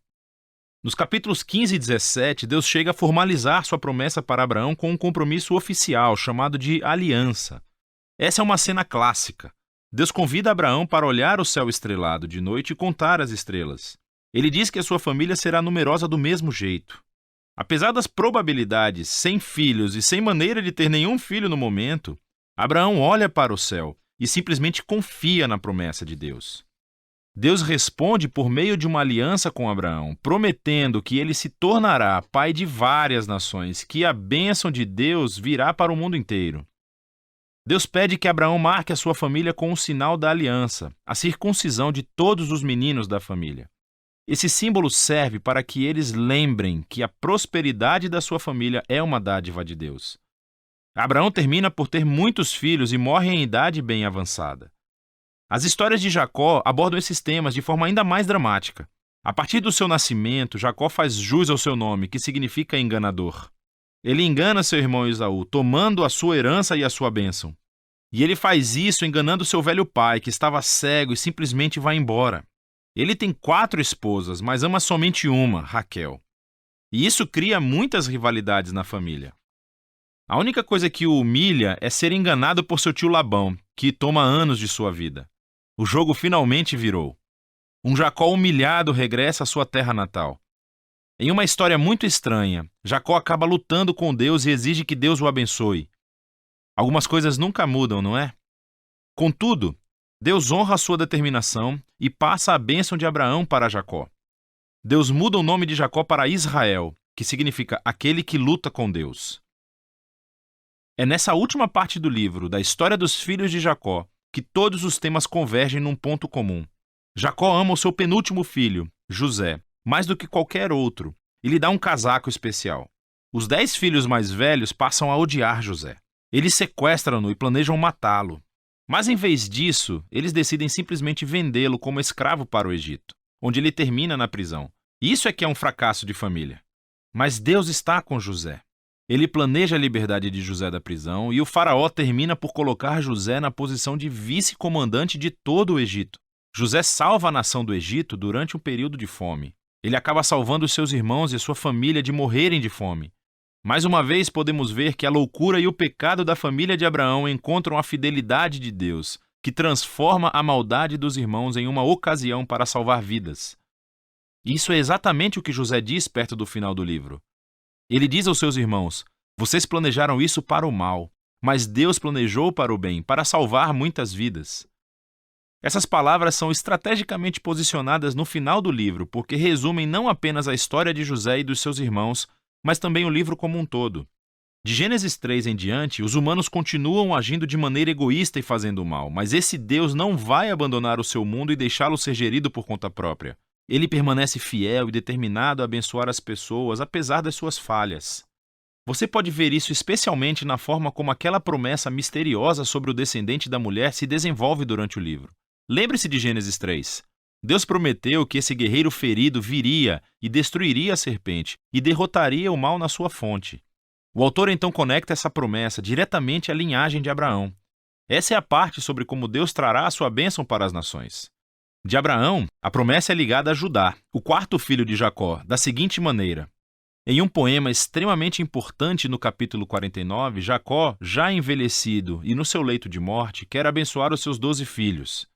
Nos capítulos 15 e 17, Deus chega a formalizar sua promessa para Abraão com um compromisso oficial, chamado de aliança. Essa é uma cena clássica. Deus convida Abraão para olhar o céu estrelado de noite e contar as estrelas. Ele diz que a sua família será numerosa do mesmo jeito. Apesar das probabilidades, sem filhos e sem maneira de ter nenhum filho no momento, Abraão olha para o céu e simplesmente confia na promessa de Deus. Deus responde por meio de uma aliança com Abraão, prometendo que ele se tornará pai de várias nações, que a bênção de Deus virá para o mundo inteiro. Deus pede que Abraão marque a sua família com o sinal da aliança, a circuncisão de todos os meninos da família. Esse símbolo serve para que eles lembrem que a prosperidade da sua família é uma dádiva de Deus. Abraão termina por ter muitos filhos e morre em idade bem avançada. As histórias de Jacó abordam esses temas de forma ainda mais dramática. A partir do seu nascimento, Jacó faz jus ao seu nome, que significa enganador. Ele engana seu irmão Esaú, tomando a sua herança e a sua bênção. E ele faz isso enganando seu velho pai, que estava cego e simplesmente vai embora. Ele tem 4 esposas, mas ama somente uma, Raquel. E isso cria muitas rivalidades na família. A única coisa que o humilha é ser enganado por seu tio Labão, que toma anos de sua vida. O jogo finalmente virou. Um Jacó humilhado regressa à sua terra natal. Em uma história muito estranha, Jacó acaba lutando com Deus e exige que Deus o abençoe. Algumas coisas nunca mudam, não é? Contudo, Deus honra a sua determinação e passa a bênção de Abraão para Jacó. Deus muda o nome de Jacó para Israel, que significa aquele que luta com Deus. É nessa última parte do livro, da história dos filhos de Jacó, que todos os temas convergem num ponto comum. Jacó ama o seu penúltimo filho, José, mais do que qualquer outro, e lhe dá um casaco especial. Os 10 filhos mais velhos passam a odiar José. Eles sequestram-no e planejam matá-lo. Mas em vez disso, eles decidem simplesmente vendê-lo como escravo para o Egito, onde ele termina na prisão. Isso é que é um fracasso de família. Mas Deus está com José. Ele planeja a liberdade de José da prisão e o faraó termina por colocar José na posição de vice-comandante de todo o Egito. José salva a nação do Egito durante um período de fome. Ele acaba salvando os seus irmãos e sua família de morrerem de fome. Mais uma vez podemos ver que a loucura e o pecado da família de Abraão encontram a fidelidade de Deus, que transforma a maldade dos irmãos em uma ocasião para salvar vidas. Isso é exatamente o que José diz perto do final do livro. Ele diz aos seus irmãos: vocês planejaram isso para o mal, mas Deus planejou para o bem, para salvar muitas vidas. Essas palavras são estrategicamente posicionadas no final do livro, porque resumem não apenas a história de José e dos seus irmãos, mas também o livro como um todo. De Gênesis 3 em diante, os humanos continuam agindo de maneira egoísta e fazendo o mal, mas esse Deus não vai abandonar o seu mundo e deixá-lo ser gerido por conta própria. Ele permanece fiel e determinado a abençoar as pessoas, apesar das suas falhas. Você pode ver isso especialmente na forma como aquela promessa misteriosa sobre o descendente da mulher se desenvolve durante o livro. Lembre-se de Gênesis 3. Deus prometeu que esse guerreiro ferido viria e destruiria a serpente e derrotaria o mal na sua fonte. O autor então conecta essa promessa diretamente à linhagem de Abraão. Essa é a parte sobre como Deus trará a sua bênção para as nações. De Abraão, a promessa é ligada a Judá, o quarto filho de Jacó, da seguinte maneira. Em um poema extremamente importante no capítulo 49, Jacó, já envelhecido e no seu leito de morte, quer abençoar os seus 12 filhos.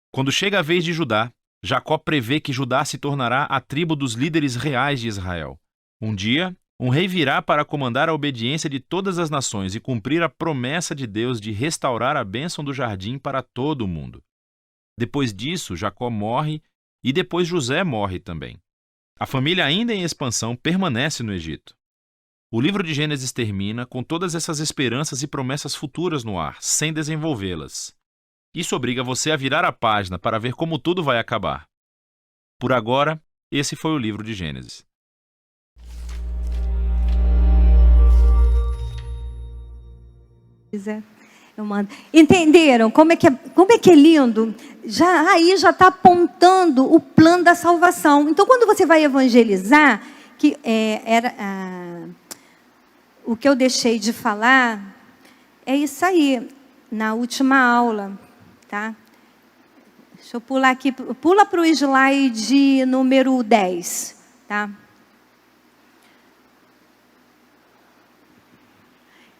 Quando chega a vez de Judá, Jacó prevê que Judá se tornará a tribo dos líderes reais de Israel. Um dia, um rei virá para comandar a obediência de todas as nações e cumprir a promessa de Deus de restaurar a bênção do jardim para todo o mundo. Depois disso, Jacó morre e depois José morre também. A família, ainda em expansão, permanece no Egito. O livro de Gênesis termina com todas essas esperanças e promessas futuras no ar, sem desenvolvê-las. Isso obriga você a virar a página para ver como tudo vai acabar. Por agora, esse foi o livro de Gênesis. Eu mando. Entenderam como é que é lindo? Aí já está apontando o plano da salvação. Então, quando você vai evangelizar, que o que eu deixei de falar, é isso aí, na última aula. Tá? Deixa eu pular aqui. Pula para o slide número 10. Tá?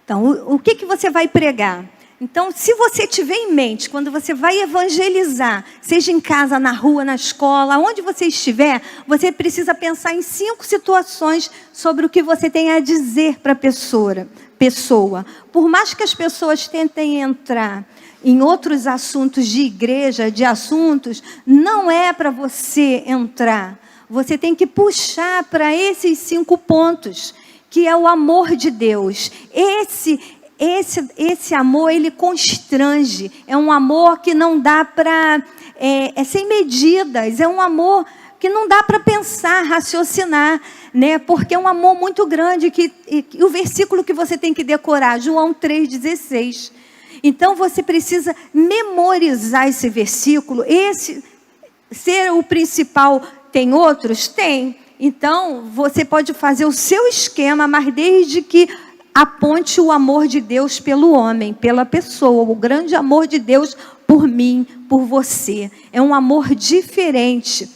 Então, o que você vai pregar? Então, se você tiver em mente, quando você vai evangelizar, seja em casa, na rua, na escola, onde você estiver, você precisa pensar em 5 situações sobre o que você tem a dizer para a pessoa. Por mais que as pessoas tentem entrar em outros assuntos de igreja, de assuntos, não é para você entrar. Você tem que puxar para esses 5 pontos, que é o amor de Deus. Esse amor, ele constrange. É um amor que não dá para... É sem medidas. É um amor que não dá para pensar, raciocinar, né? Porque é um amor muito grande. E o versículo que você tem que decorar, João 3,16. Então, você precisa memorizar esse versículo. Esse ser o principal. Tem outros? Tem. Então, você pode fazer o seu esquema, mas desde que aponte o amor de Deus pelo homem, pela pessoa, o grande amor de Deus por mim, por você. É um amor diferente.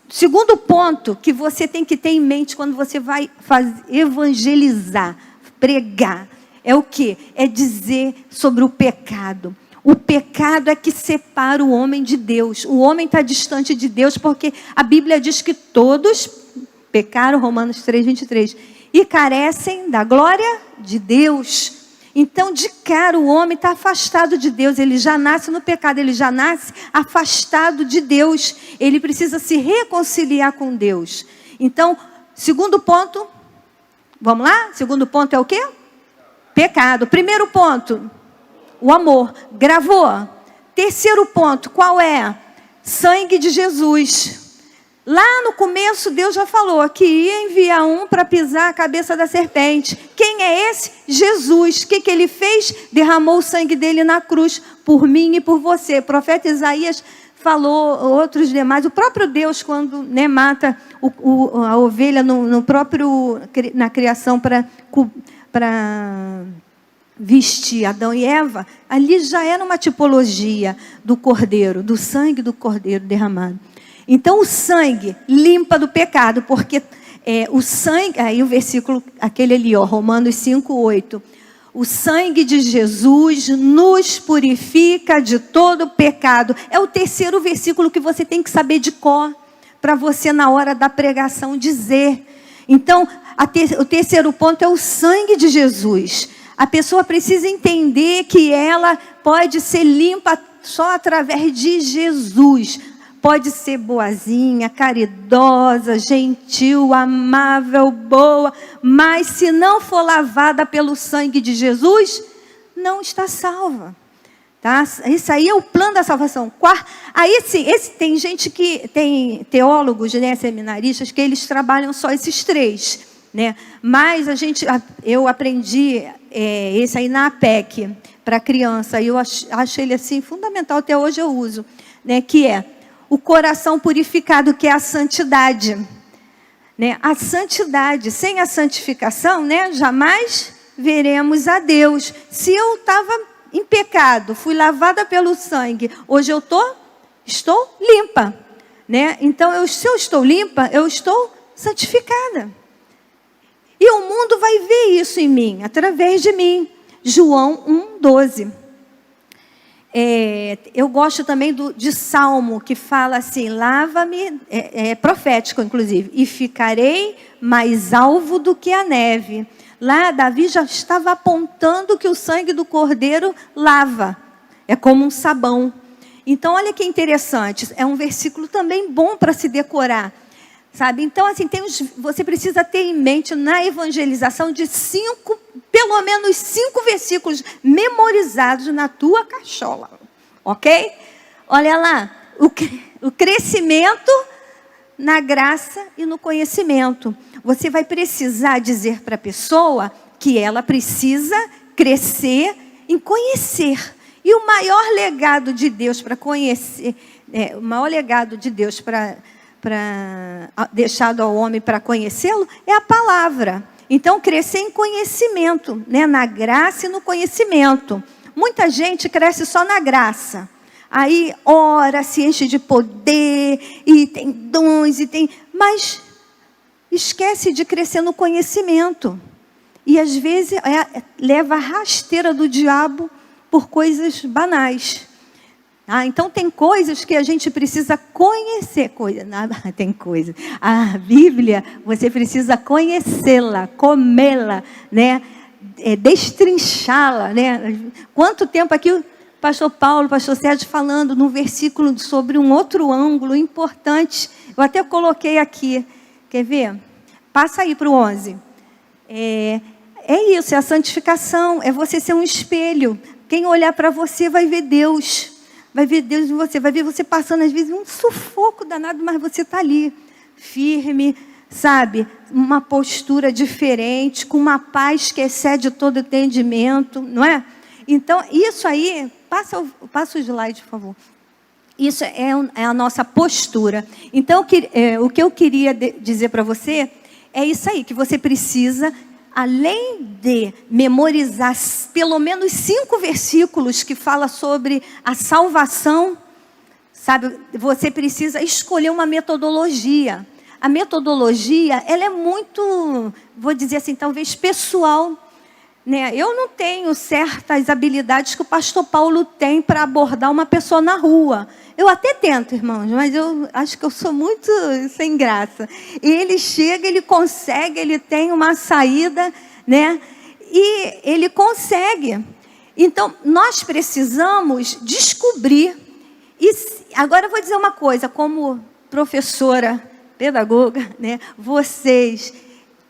Segundo ponto que você tem que ter em mente quando você vai evangelizar, pregar, é o quê? É dizer sobre o pecado. O pecado é que separa o homem de Deus. O homem está distante de Deus porque a Bíblia diz que todos pecaram, Romanos 3:23, e carecem da glória de Deus. Então, de cara, o homem está afastado de Deus. Ele já nasce no pecado, ele já nasce afastado de Deus. Ele precisa se reconciliar com Deus. Então, segundo ponto, vamos lá? Segundo ponto é o quê? Pecado. Primeiro ponto, o amor. Gravou? Terceiro ponto, qual é? Sangue de Jesus. Lá no começo, Deus já falou que ia enviar um para pisar a cabeça da serpente. Quem é esse? Jesus. O que ele fez? Derramou o sangue dele na cruz, por mim e por você. O profeta Isaías falou, outros demais. O próprio Deus, quando mata a ovelha na criação para vestir Adão e Eva, ali já era uma tipologia do cordeiro, do sangue do cordeiro derramado. Então, o sangue limpa do pecado, porque o sangue, aí o versículo, aquele ali, Romanos 5:8. O sangue de Jesus nos purifica de todo pecado. É o terceiro versículo que você tem que saber de cor, para você, na hora da pregação, dizer. Então, o terceiro ponto é o sangue de Jesus. A pessoa precisa entender que ela pode ser limpa só através de Jesus. Pode ser boazinha, caridosa, gentil, amável, boa, mas se não for lavada pelo sangue de Jesus, não está salva. Tá? Isso aí é o plano da salvação. Aí sim, tem gente que, tem teólogos, seminaristas, que eles trabalham só esses três. Mas eu aprendi esse aí na APEC, para criança, e eu acho ele assim fundamental, até hoje eu uso, que é o coração purificado, que é a santidade. A santidade, sem a santificação, jamais veremos a Deus. Se eu estava em pecado, fui lavada pelo sangue, hoje eu estou limpa. Então, se eu estou limpa, eu estou santificada. E o mundo vai ver isso em mim, através de mim. João 1:12. Eu gosto também de Salmo, que fala assim, lava-me, é profético inclusive, e ficarei mais alvo do que a neve. Lá Davi já estava apontando que o sangue do cordeiro lava, é como um sabão. Então olha que interessante, é um versículo também bom para se decorar. Sabe? Então, assim, você precisa ter em mente na evangelização pelo menos 5 versículos memorizados na tua cachola. Ok? Olha lá, o crescimento na graça e no conhecimento. Você vai precisar dizer para a pessoa que ela precisa crescer em conhecer. E o maior legado de Deus para conhecer, o maior legado de Deus para deixado ao homem para conhecê-lo, é a palavra. Então, crescer em conhecimento, na graça e no conhecimento. Muita gente cresce só na graça. Aí, ora, se enche de poder, e tem dons, mas esquece de crescer no conhecimento. E, às vezes, leva a rasteira do diabo por coisas banais. Então, tem coisas que a gente precisa conhecer. Tem coisa. A Bíblia, você precisa conhecê-la, comê-la, destrinchá-la. Quanto tempo aqui o pastor Paulo, o pastor Sérgio falando no versículo sobre um outro ângulo importante. Eu até coloquei aqui. Quer ver? Passa aí para o 11. É isso, é a santificação. É você ser um espelho. Quem olhar para você vai ver Deus. Vai ver Deus em você, vai ver você passando às vezes um sufoco danado, mas você está ali, firme, sabe? Uma postura diferente, com uma paz que excede todo entendimento, não é? Então, isso aí, passa o slide, por favor. Isso é a nossa postura. Então, o que eu queria dizer para você é isso aí, que você precisa, além de memorizar pelo menos 5 versículos que fala sobre a salvação, sabe, você precisa escolher uma metodologia. A metodologia, ela é muito, vou dizer assim, talvez pessoal. né? Eu não tenho certas habilidades que o pastor Paulo tem para abordar uma pessoa na rua. Eu até tento, irmãos, mas eu acho que eu sou muito sem graça. E ele chega, ele consegue, ele tem uma saída, né? E ele consegue. Então, nós precisamos descobrir. E agora eu vou dizer uma coisa, como professora, pedagoga, né? Vocês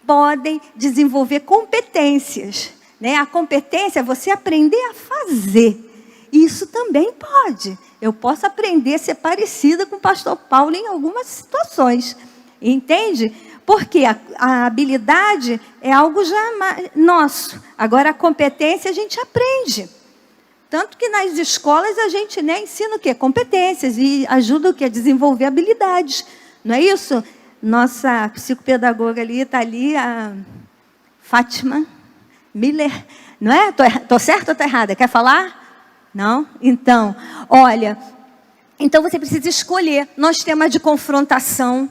podem desenvolver competências, né? A competência é você aprender a fazer. Isso também pode. Eu posso aprender a ser parecida com o pastor Paulo em algumas situações. Entende? Porque a habilidade é algo já nosso. Agora, a competência a gente aprende. Tanto que nas escolas a gente, né, ensina o quê? Competências e ajuda o quê? A desenvolver habilidades. Não é isso? Nossa psicopedagoga ali, está ali, a Fátima Miller. Não é? Estou certa ou estou errada? Quer falar? Não? Então, olha, então você precisa escolher. Nós temos de confrontação,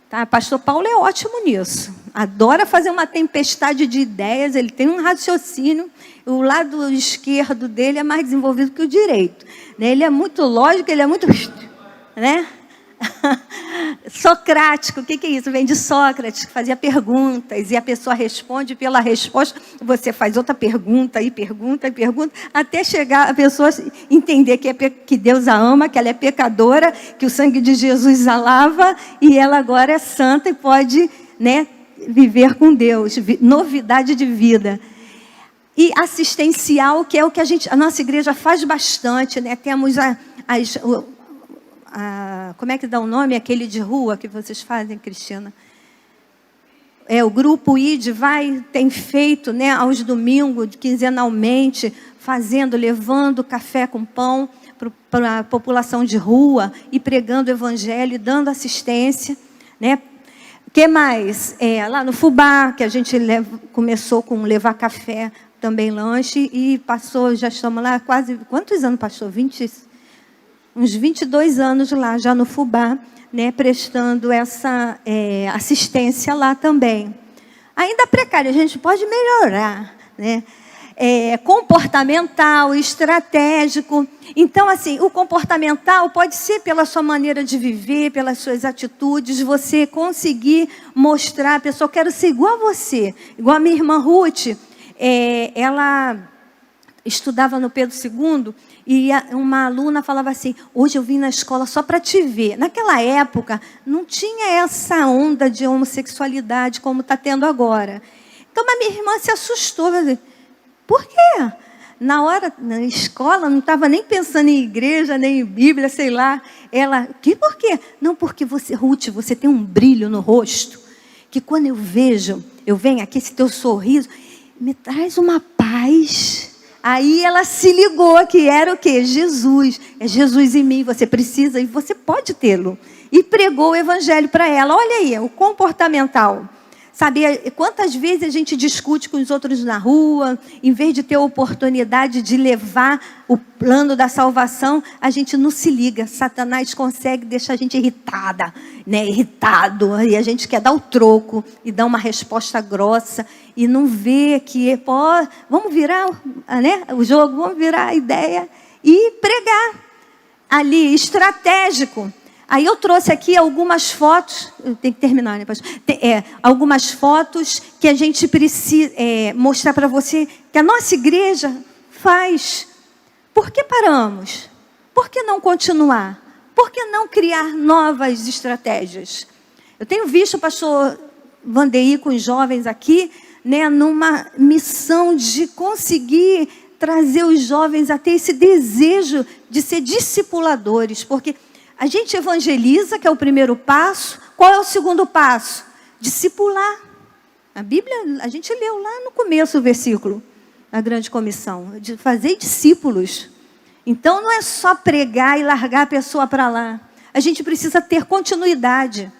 tá? Pastor Paulo é ótimo nisso. Adora fazer uma tempestade de ideias, ele tem um raciocínio. O lado esquerdo dele é mais desenvolvido que o direito, né? Ele é muito lógico, ele é muito, né? Socrático, o que é isso? Vem de Sócrates, que fazia perguntas, e a pessoa responde pela resposta, você faz outra pergunta, e pergunta, e pergunta, até chegar a pessoa entender que Deus a ama, que ela é pecadora, que o sangue de Jesus a lava, e ela agora é santa e pode, né, viver com Deus, novidade de vida. E assistencial, que é o que a nossa igreja faz bastante, né? Temos como é que dá o nome? Aquele de rua que vocês fazem, Cristina? O grupo ID tem feito, né, aos domingos, quinzenalmente, levando café com pão para a população de rua e pregando o evangelho e dando assistência, né? O que mais? Lá no Fubá, que a gente começou com levar café, também lanche, e passou, já estamos lá quase, quantos anos passou? Uns 22 anos lá, já no Fubá, né, prestando essa assistência lá também. Ainda precário, a gente pode melhorar, né? Comportamental, estratégico. Então, assim, o comportamental pode ser pela sua maneira de viver, pelas suas atitudes, você conseguir mostrar a pessoa, eu quero ser igual a você, igual a minha irmã Ruth. Ela estudava no Pedro II e uma aluna falava assim, hoje eu vim na escola só para te ver. Naquela época, não tinha essa onda de homossexualidade como está tendo agora. Então, a minha irmã se assustou. Por quê? Na escola, não estava nem pensando em igreja, nem em Bíblia, sei lá. Por quê? Não, porque você, Ruth, você tem um brilho no rosto, que quando eu venho aqui, esse teu sorriso, me traz uma paz. Aí ela se ligou que era o quê? Jesus. É Jesus em mim, você precisa e você pode tê-lo. E pregou o evangelho para ela. Olha aí, o comportamental. Sabe, quantas vezes a gente discute com os outros na rua, em vez de ter a oportunidade de levar o plano da salvação, a gente não se liga. Satanás consegue deixar a gente irritada, né? Irritado, e a gente quer dar o troco e dar uma resposta grossa e não vê que, vamos virar, né, o jogo, vamos virar a ideia e pregar ali, estratégico. Aí eu trouxe aqui algumas fotos, eu tenho que terminar, né, pastor? Algumas fotos que a gente precisa mostrar para você que a nossa igreja faz. Por que paramos? Por que não continuar? Por que não criar novas estratégias? Eu tenho visto o pastor Vandeir com os jovens aqui, né, numa missão de conseguir trazer os jovens a ter esse desejo de ser discipuladores, porque a gente evangeliza, que é o primeiro passo. Qual é o segundo passo? Discipular. A Bíblia, a gente leu lá no começo o versículo, na grande comissão, de fazer discípulos. Então, não é só pregar e largar a pessoa para lá. A gente precisa ter continuidade.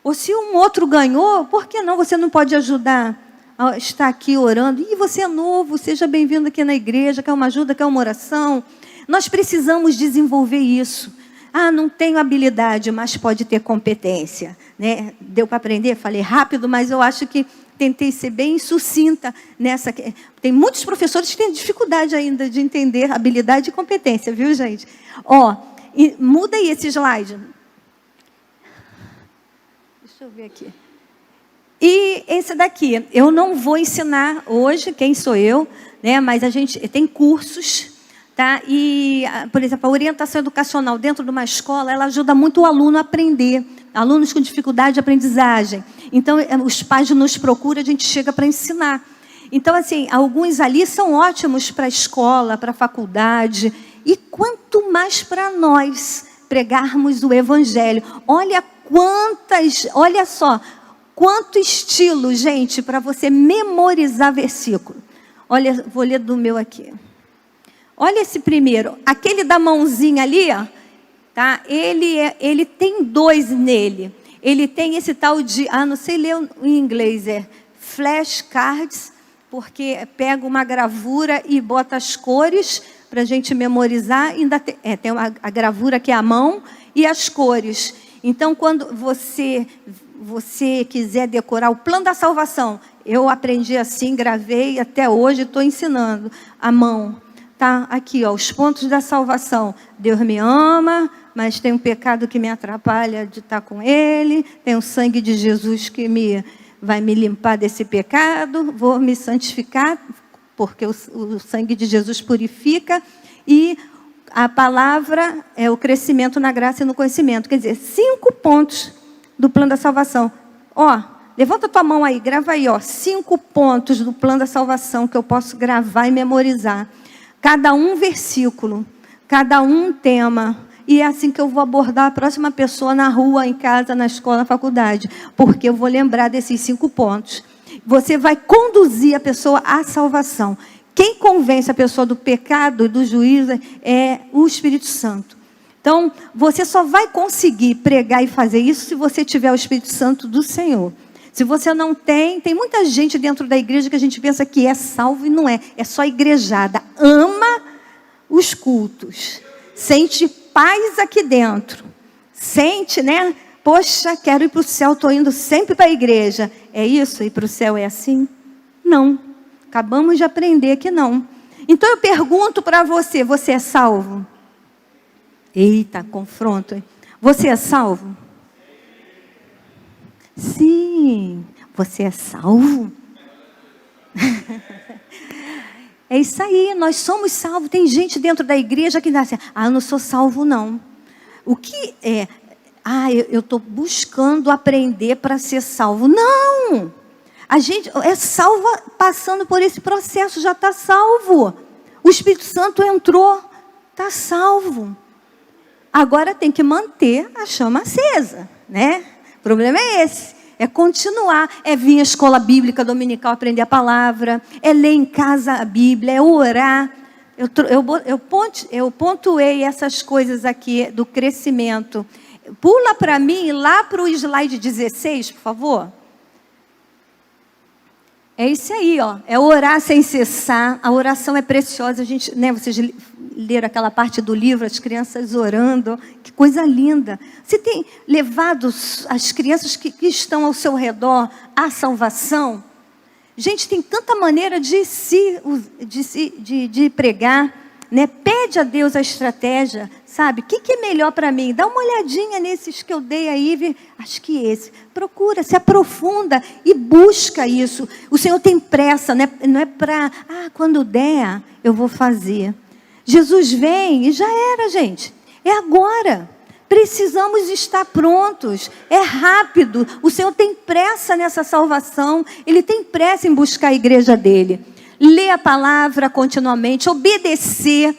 Ou se um outro ganhou, por que não? Você não pode ajudar a estar aqui orando. E você é novo, seja bem-vindo aqui na igreja, quer uma ajuda, quer uma oração. Nós precisamos desenvolver isso. Ah, não tenho habilidade, mas pode ter competência, né? Deu para aprender? Falei rápido, mas eu acho que tentei ser bem sucinta nessa. Tem muitos professores que têm dificuldade ainda de entender habilidade e competência, viu, gente? Ó, muda aí esse slide. Deixa eu ver aqui. E esse daqui, eu não vou ensinar hoje, quem sou eu, né? Mas a gente tem cursos, tá? E, por exemplo, a orientação educacional dentro de uma escola, ela ajuda muito o aluno a aprender. Alunos com dificuldade de aprendizagem. Então, os pais nos procuram, a gente chega para ensinar. Então, assim, alguns ali são ótimos para a escola, para a faculdade. E quanto mais para nós pregarmos o Evangelho. Olha só, quanto estilo, gente, para você memorizar versículo. Olha, vou ler do meu aqui. Olha esse primeiro. Aquele da mãozinha ali, ó. Tá? Ele tem 2 nele. Ele tem esse tal de, não sei ler em inglês, flashcards, porque pega uma gravura e bota as cores para a gente memorizar. Ainda tem a gravura que é a mão e as cores. Então, quando você quiser decorar o plano da salvação, eu aprendi assim, gravei, até hoje estou ensinando a mão. Tá? Aqui, ó, os pontos da salvação. Deus me ama, mas tem um pecado que me atrapalha de estar com Ele. Tem o sangue de Jesus que vai me limpar desse pecado. Vou me santificar, porque o sangue de Jesus purifica. E a palavra é o crescimento na graça e no conhecimento. Quer dizer, 5 pontos do plano da salvação. Ó, levanta tua mão aí, grava aí, ó, 5 pontos do plano da salvação que eu posso gravar e memorizar. Cada um versículo, cada um tema. E é assim que eu vou abordar a próxima pessoa na rua, em casa, na escola, na faculdade. Porque eu vou lembrar desses 5 pontos. Você vai conduzir a pessoa à salvação. Quem convence a pessoa do pecado e do juízo é o Espírito Santo. Então, você só vai conseguir pregar e fazer isso se você tiver o Espírito Santo do Senhor. Se você não tem muita gente dentro da igreja que a gente pensa que é salvo e não é. É só igrejada. Ama os cultos. Sente paz aqui dentro. Sente, né? Poxa, quero ir para o céu, estou indo sempre para a igreja. É isso? Ir para o céu é assim? Não. Acabamos de aprender que não. Então eu pergunto para você, você é salvo? Eita, confronto, hein? Você é salvo? Sim, você é salvo? É isso aí, nós somos salvos. Tem gente dentro da igreja que diz assim, eu não sou salvo não. O que é? Eu estou buscando aprender para ser salvo. Não! A gente é salva passando por esse processo, já está salvo. O Espírito Santo entrou, está salvo. Agora tem que manter a chama acesa, né? O problema é esse, é continuar, é vir à escola bíblica dominical aprender a palavra, é ler em casa a Bíblia, é orar. Eu pontuei essas coisas aqui do crescimento. Pula para mim, lá para o slide 16, por favor. É isso aí, ó. É orar sem cessar. A oração é preciosa. A gente, né, vocês leram aquela parte do livro, as crianças orando. Que coisa linda. Você tem levado as crianças que estão ao seu redor à salvação? Gente, tem tanta maneira de pregar, né? Pede a Deus a estratégia, sabe? O que é melhor para mim? Dá uma olhadinha nesses que eu dei aí, acho que esse. Procura, se aprofunda e busca isso. O Senhor tem pressa, né? Não é para, quando der, eu vou fazer. Jesus vem e já era, gente. É agora. Precisamos estar prontos. É rápido. O Senhor tem pressa nessa salvação. Ele tem pressa em buscar a igreja dele. Ler a palavra continuamente, obedecer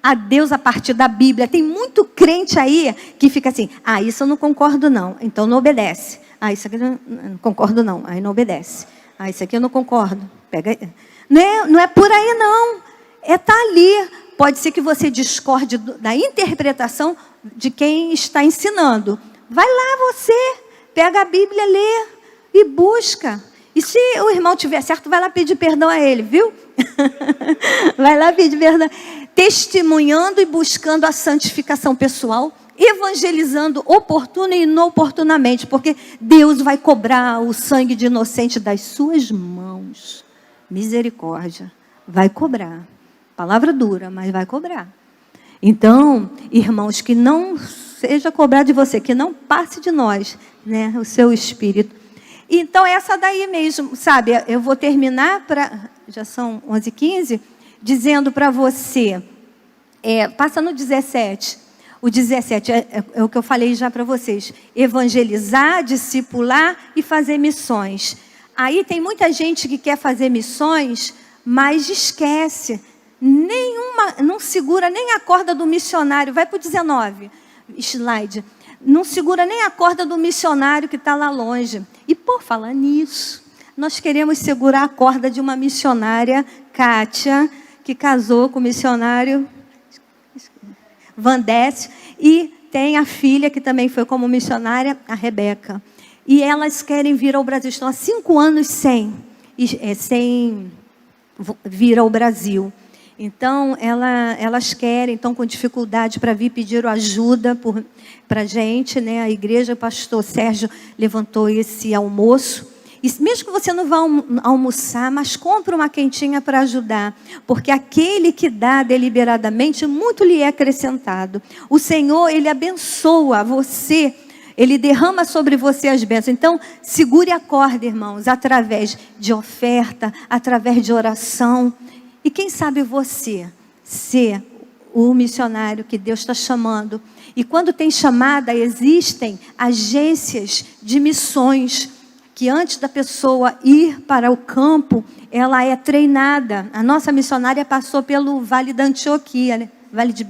a Deus a partir da Bíblia. Tem muito crente aí que fica assim, isso eu não concordo não, então não obedece. Isso aqui eu não concordo não, aí não obedece. Isso aqui eu não concordo. Pega aí. Não é por aí não, tá ali. Pode ser que você discorde da interpretação de quem está ensinando. Vai lá você, pega a Bíblia, lê e busca. E se o irmão tiver certo, vai lá pedir perdão a ele, viu? Vai lá pedir perdão. testemunhando e buscando a santificação pessoal, evangelizando oportuna e inoportunamente, porque Deus vai cobrar o sangue de inocente das suas mãos. Misericórdia, vai cobrar. Palavra dura, mas vai cobrar. Então, irmãos, que não seja cobrado de você, que não passe de nós, né, o seu espírito. Então, essa daí mesmo, sabe, eu vou terminar, já são 11h15, dizendo para você, passa no 17. O 17 é o que eu falei já para vocês. Evangelizar, discipular e fazer missões. Aí tem muita gente que quer fazer missões, mas esquece. Não segura nem a corda do missionário. Vai para o 19, slide. Não segura nem a corda do missionário que está lá longe. E por falar nisso, nós queremos segurar a corda de uma missionária, Kátia, que casou com o missionário Vandécio, e tem a filha que também foi como missionária, a Rebeca. E elas querem vir ao Brasil, estão há 5 anos sem vir ao Brasil. Então, elas querem, estão com dificuldade para vir pedir ajuda para a gente, né? A igreja, o pastor Sérgio levantou esse almoço. E mesmo que você não vá almoçar, mas compre uma quentinha para ajudar. Porque aquele que dá deliberadamente, muito lhe é acrescentado. O Senhor, Ele abençoa você, Ele derrama sobre você as bênçãos. Então, segure a corda, irmãos, através de oferta, através de oração. E quem sabe você ser o missionário que Deus está chamando. E quando tem chamada, existem agências de missões, que antes da pessoa ir para o campo, ela é treinada. A nossa missionária passou pelo Vale da Antioquia, né? Vale de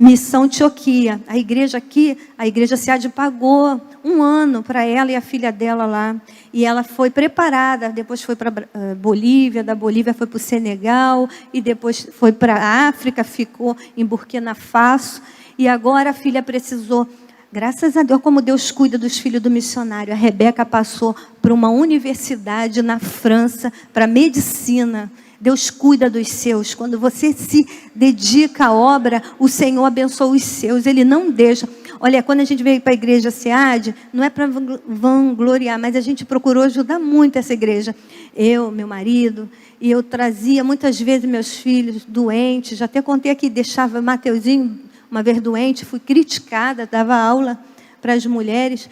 Missão Antioquia. A igreja aqui, a igreja SEAD pagou 1 ano para ela e a filha dela lá. E ela foi preparada, depois foi para Bolívia, da Bolívia foi para o Senegal, e depois foi para a África, ficou em Burkina Faso. E agora a filha precisou... Graças a Deus, como Deus cuida dos filhos do missionário. A Rebeca passou para uma universidade na França, para medicina. Deus cuida dos seus. Quando você se dedica à obra, o Senhor abençoa os seus. Ele não deixa. Olha, quando a gente veio para a igreja SEAD, não é para vangloriar, mas a gente procurou ajudar muito essa igreja. Eu, meu marido, e eu trazia muitas vezes meus filhos doentes. Já até contei aqui, deixava Mateuzinho uma vez doente, fui criticada, dava aula para as mulheres.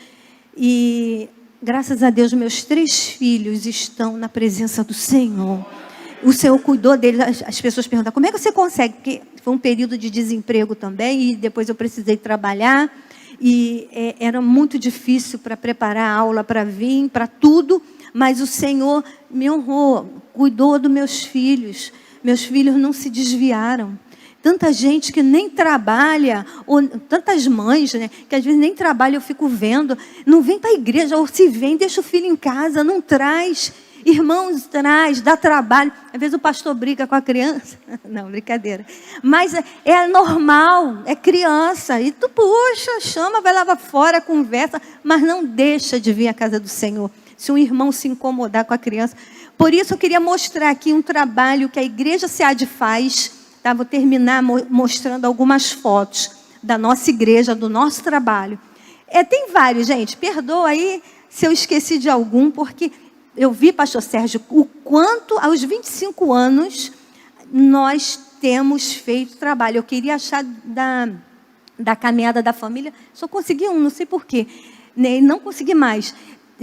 E, graças a Deus, meus 3 filhos estão na presença do Senhor. O Senhor cuidou deles. As pessoas perguntam, como é que você consegue? Porque foi um período de desemprego também, e depois eu precisei trabalhar. E era muito difícil para preparar a aula, para vir, para tudo. Mas o Senhor me honrou, cuidou dos meus filhos. Meus filhos não se desviaram. Tanta gente que nem trabalha, ou tantas mães, né, que às vezes nem trabalham, eu fico vendo, não vem para a igreja, ou se vem, deixa o filho em casa, não traz. Irmãos, traz, dá trabalho. Às vezes o pastor briga com a criança. Não, brincadeira. Mas é normal, é criança. E tu puxa, chama, vai lá fora, conversa, mas não deixa de vir à casa do Senhor. Se um irmão se incomodar com a criança. Por isso eu queria mostrar aqui um trabalho que a igreja SEAD faz. Tá, vou terminar mostrando algumas fotos da nossa igreja, do nosso trabalho. Tem vários, gente. Perdoa aí se eu esqueci de algum, porque eu vi, pastor Sérgio, o quanto aos 25 anos nós temos feito trabalho. Eu queria achar da caminhada da família, só consegui um, não sei porquê. Não consegui mais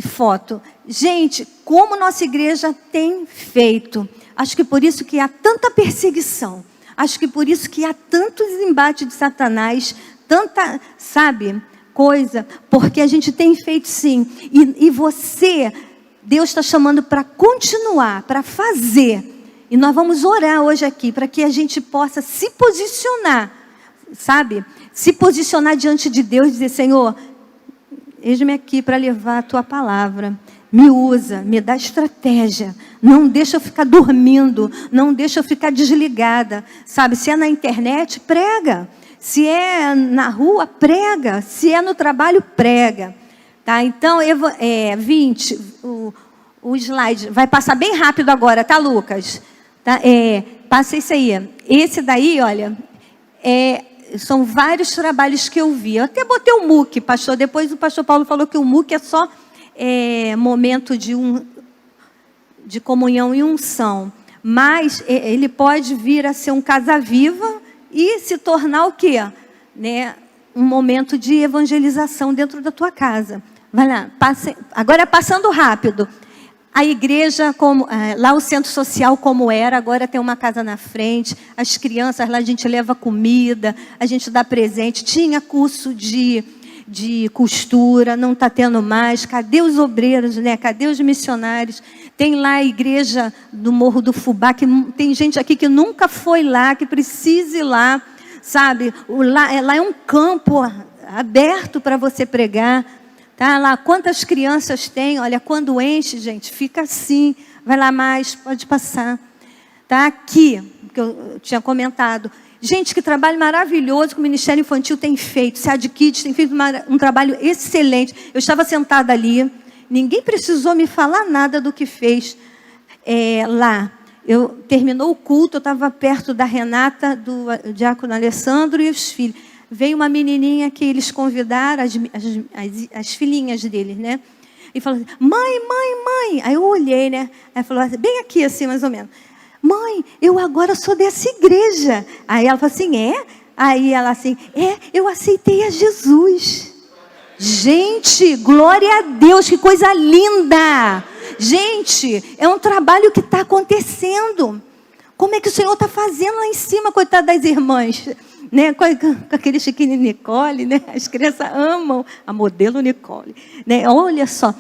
foto. Gente, como nossa igreja tem feito. Acho que por isso que há tanta perseguição. Acho que por isso que há tantos embates de Satanás, tanta, sabe, coisa, porque a gente tem feito sim. E você, Deus está chamando para continuar, para fazer. E nós vamos orar hoje aqui, para que a gente possa se posicionar, sabe? Se posicionar diante de Deus e dizer, Senhor, eis-me aqui para levar a tua palavra. Me usa, me dá estratégia. Não deixa eu ficar dormindo. Não deixa eu ficar desligada. Sabe, se é na internet, prega. Se é na rua, prega. Se é no trabalho, prega. Tá? Então, 20, o slide vai passar bem rápido agora, tá, Lucas? Tá? passa isso aí. Esse daí, olha, são vários trabalhos que eu vi. Eu até botei o MOOC, pastor. Depois o pastor Paulo falou que o MOOC é só momento de comunhão e unção. Mas ele pode vir a ser um casa-viva e se tornar o quê? Né? Um momento de evangelização dentro da tua casa. Vai lá, agora passando rápido. A igreja, lá o centro social como era, agora tem uma casa na frente, as crianças lá a gente leva comida, a gente dá presente, tinha curso de costura, não está tendo mais, cadê os obreiros, né? Cadê os missionários? Tem lá a igreja do Morro do Fubá, que tem gente aqui que nunca foi lá, que precisa ir lá, sabe? Lá é um campo aberto para você pregar. Tá lá, quantas crianças tem? Olha, quando enche, gente, fica assim. Vai lá mais, pode passar. Tá aqui, que eu tinha comentado. Gente, que trabalho maravilhoso que o Ministério Infantil tem feito. SEAD Kids tem feito um trabalho excelente. Eu estava sentada ali, ninguém precisou me falar nada do que fez lá. Terminou o culto, eu estava perto da Renata, do diácono Alessandro e os filhos. Veio uma menininha que eles convidaram, as filhinhas deles, né? E falou assim, mãe. Aí eu olhei, né? Aí falou assim, bem aqui assim, mais ou menos. Mãe, eu agora sou dessa igreja. Aí ela falou assim, é? Aí ela assim, eu aceitei a Jesus. Gente, glória a Deus, que coisa linda. Gente, é um trabalho que está acontecendo. Como é que o Senhor está fazendo lá em cima, coitada das irmãs? Né, com aquele chiquinho Nicole, né? As crianças amam a modelo Nicole, né? Olha só,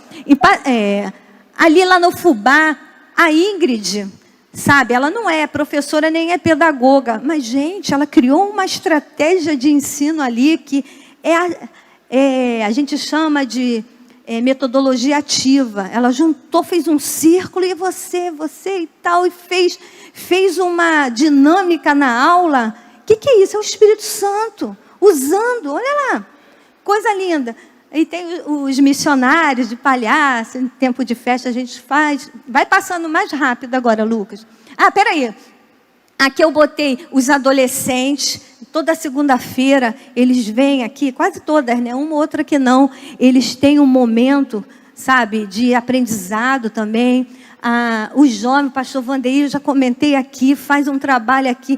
ali lá no Fubá, a Ingrid, sabe, ela não é professora nem é pedagoga, mas gente, ela criou uma estratégia de ensino ali que a gente chama de metodologia ativa. Ela juntou, fez um círculo e você e tal, e fez uma dinâmica na aula. O que é isso? É o Espírito Santo usando, olha lá, coisa linda. E tem os missionários de palhaço, em tempo de festa a gente faz. Vai passando mais rápido agora, Lucas. Peraí. Aqui eu botei os adolescentes, toda segunda-feira eles vêm aqui, quase todas, né? Uma ou outra que não. Eles têm um momento, sabe, de aprendizado também. Os jovens, o pastor Vandeir, eu já comentei aqui, faz um trabalho aqui,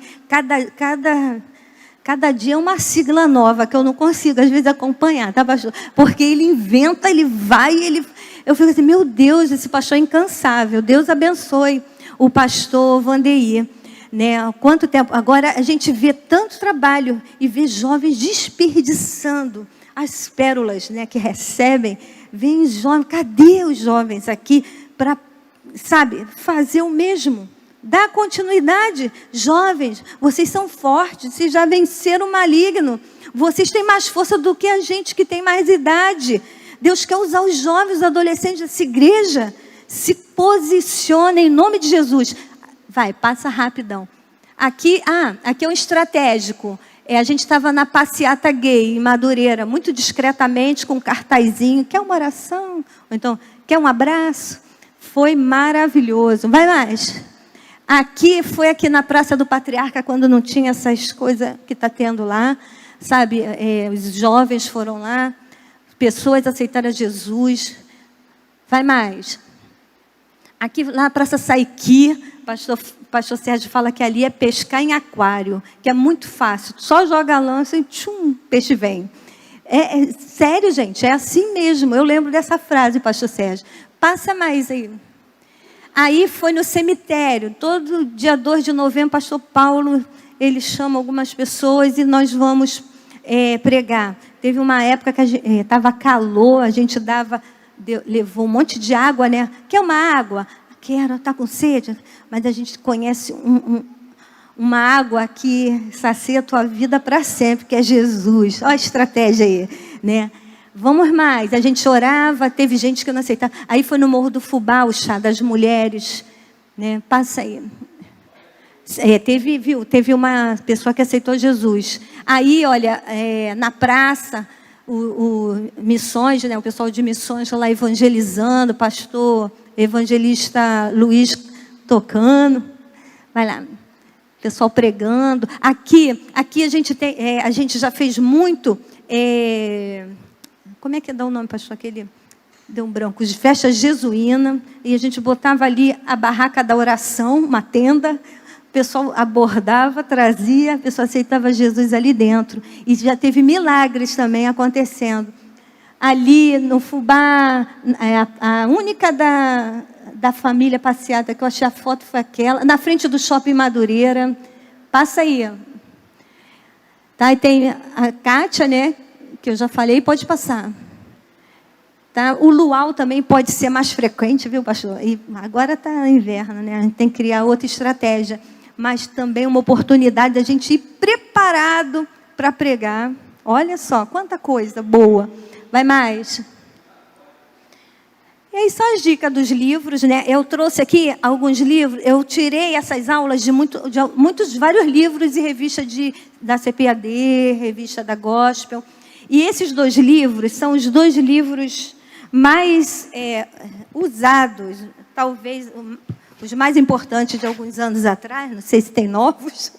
cada dia é uma sigla nova, que eu não consigo, às vezes, acompanhar, tá, pastor? Porque ele inventa, ele vai, eu fico assim, meu Deus, esse pastor é incansável, Deus abençoe o pastor Vandeir, né? Quanto tempo, agora a gente vê tanto trabalho e vê jovens desperdiçando as pérolas, né, que recebem, vem jovens, cadê os jovens aqui para, sabe, fazer o mesmo, dar continuidade. Jovens, vocês são fortes, vocês já venceram o maligno, vocês têm mais força do que a gente que tem mais idade. Deus quer usar os jovens, os adolescentes dessa igreja. Se posiciona em nome de Jesus. Vai, passa rapidão. Aqui é um estratégico. A gente estava na passeata gay em Madureira, muito discretamente, com um cartazinho. Quer uma oração? Ou então, quer um abraço? Foi maravilhoso. Vai mais. Foi aqui na Praça do Patriarca, quando não tinha essas coisas que está tendo lá. Sabe, os jovens foram lá. Pessoas aceitaram Jesus. Vai mais. Aqui lá na Praça Saiqui, pastor Sérgio fala que ali é pescar em aquário, que é muito fácil. Só joga a lança e tchum, peixe vem. Sério, gente, é assim mesmo. Eu lembro dessa frase, pastor Sérgio. Passa mais aí. Aí foi no cemitério. Todo dia 2 de novembro, pastor Paulo, ele chama algumas pessoas e nós vamos pregar. Teve uma época que estava calor, a gente levou um monte de água, né? Quer uma água? Quero, está com sede? Mas a gente conhece uma água que sacia a tua vida para sempre, que é Jesus. Olha a estratégia aí, né? Vamos mais. A gente orava, teve gente que não aceitava. Aí foi no Morro do Fubá, o chá das mulheres, né? Passa aí. Teve uma pessoa que aceitou Jesus. Aí, olha, na praça, missões, né? O pessoal de missões lá evangelizando, pastor evangelista Luiz tocando. Vai lá. pessoal pregando. Aqui a gente tem, a gente já fez muito. Como é que dá o nome, pastor? Aquele deu um branco, de festa jesuína, e a gente botava ali a barraca da oração, uma tenda, o pessoal abordava, trazia, a pessoa aceitava Jesus ali dentro. E já teve milagres também acontecendo. Ali no Fubá, a única da família passeada que eu achei a foto foi aquela, na frente do Shopping Madureira. Passa aí. Tá, e tem a Kátia, né, que eu já falei, pode passar. Tá? O luau também pode ser mais frequente, viu, pastor? E agora está inverno, né? A gente tem que criar outra estratégia. Mas também uma oportunidade da gente ir preparado para pregar. Olha só, quanta coisa boa. Vai mais. E aí, só as dicas dos livros, né? Eu trouxe aqui alguns livros. Eu tirei essas aulas de vários livros e revista da CPAD, revista da Gospel. E esses 2 livros são os 2 livros mais usados, talvez os mais importantes de alguns anos atrás, não sei se tem novos,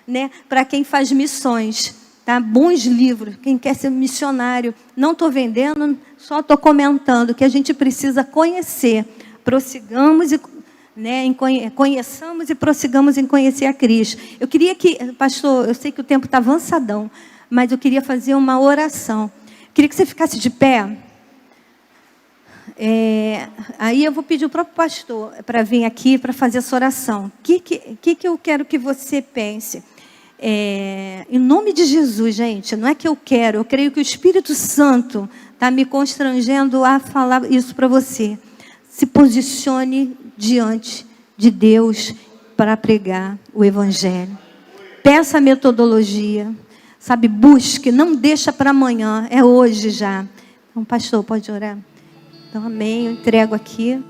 né, para quem faz missões. Tá? Bons livros, quem quer ser missionário. Não estou vendendo, só estou comentando que a gente precisa conhecer. Prossigamos conheçamos e prossigamos em conhecer a Cristo. Eu queria que, pastor, eu sei que o tempo está avançadão, mas eu queria fazer uma oração. Queria que você ficasse de pé. Aí eu vou pedir o próprio pastor para vir aqui para fazer essa oração. O que eu quero que você pense? Em nome de Jesus, gente, não é que eu quero, eu creio que o Espírito Santo está me constrangendo a falar isso para você. Se posicione diante de Deus para pregar o Evangelho. Peça a metodologia, sabe, busque, não deixa para amanhã, é hoje já. Então, pastor, pode orar? Então, amém, eu entrego aqui.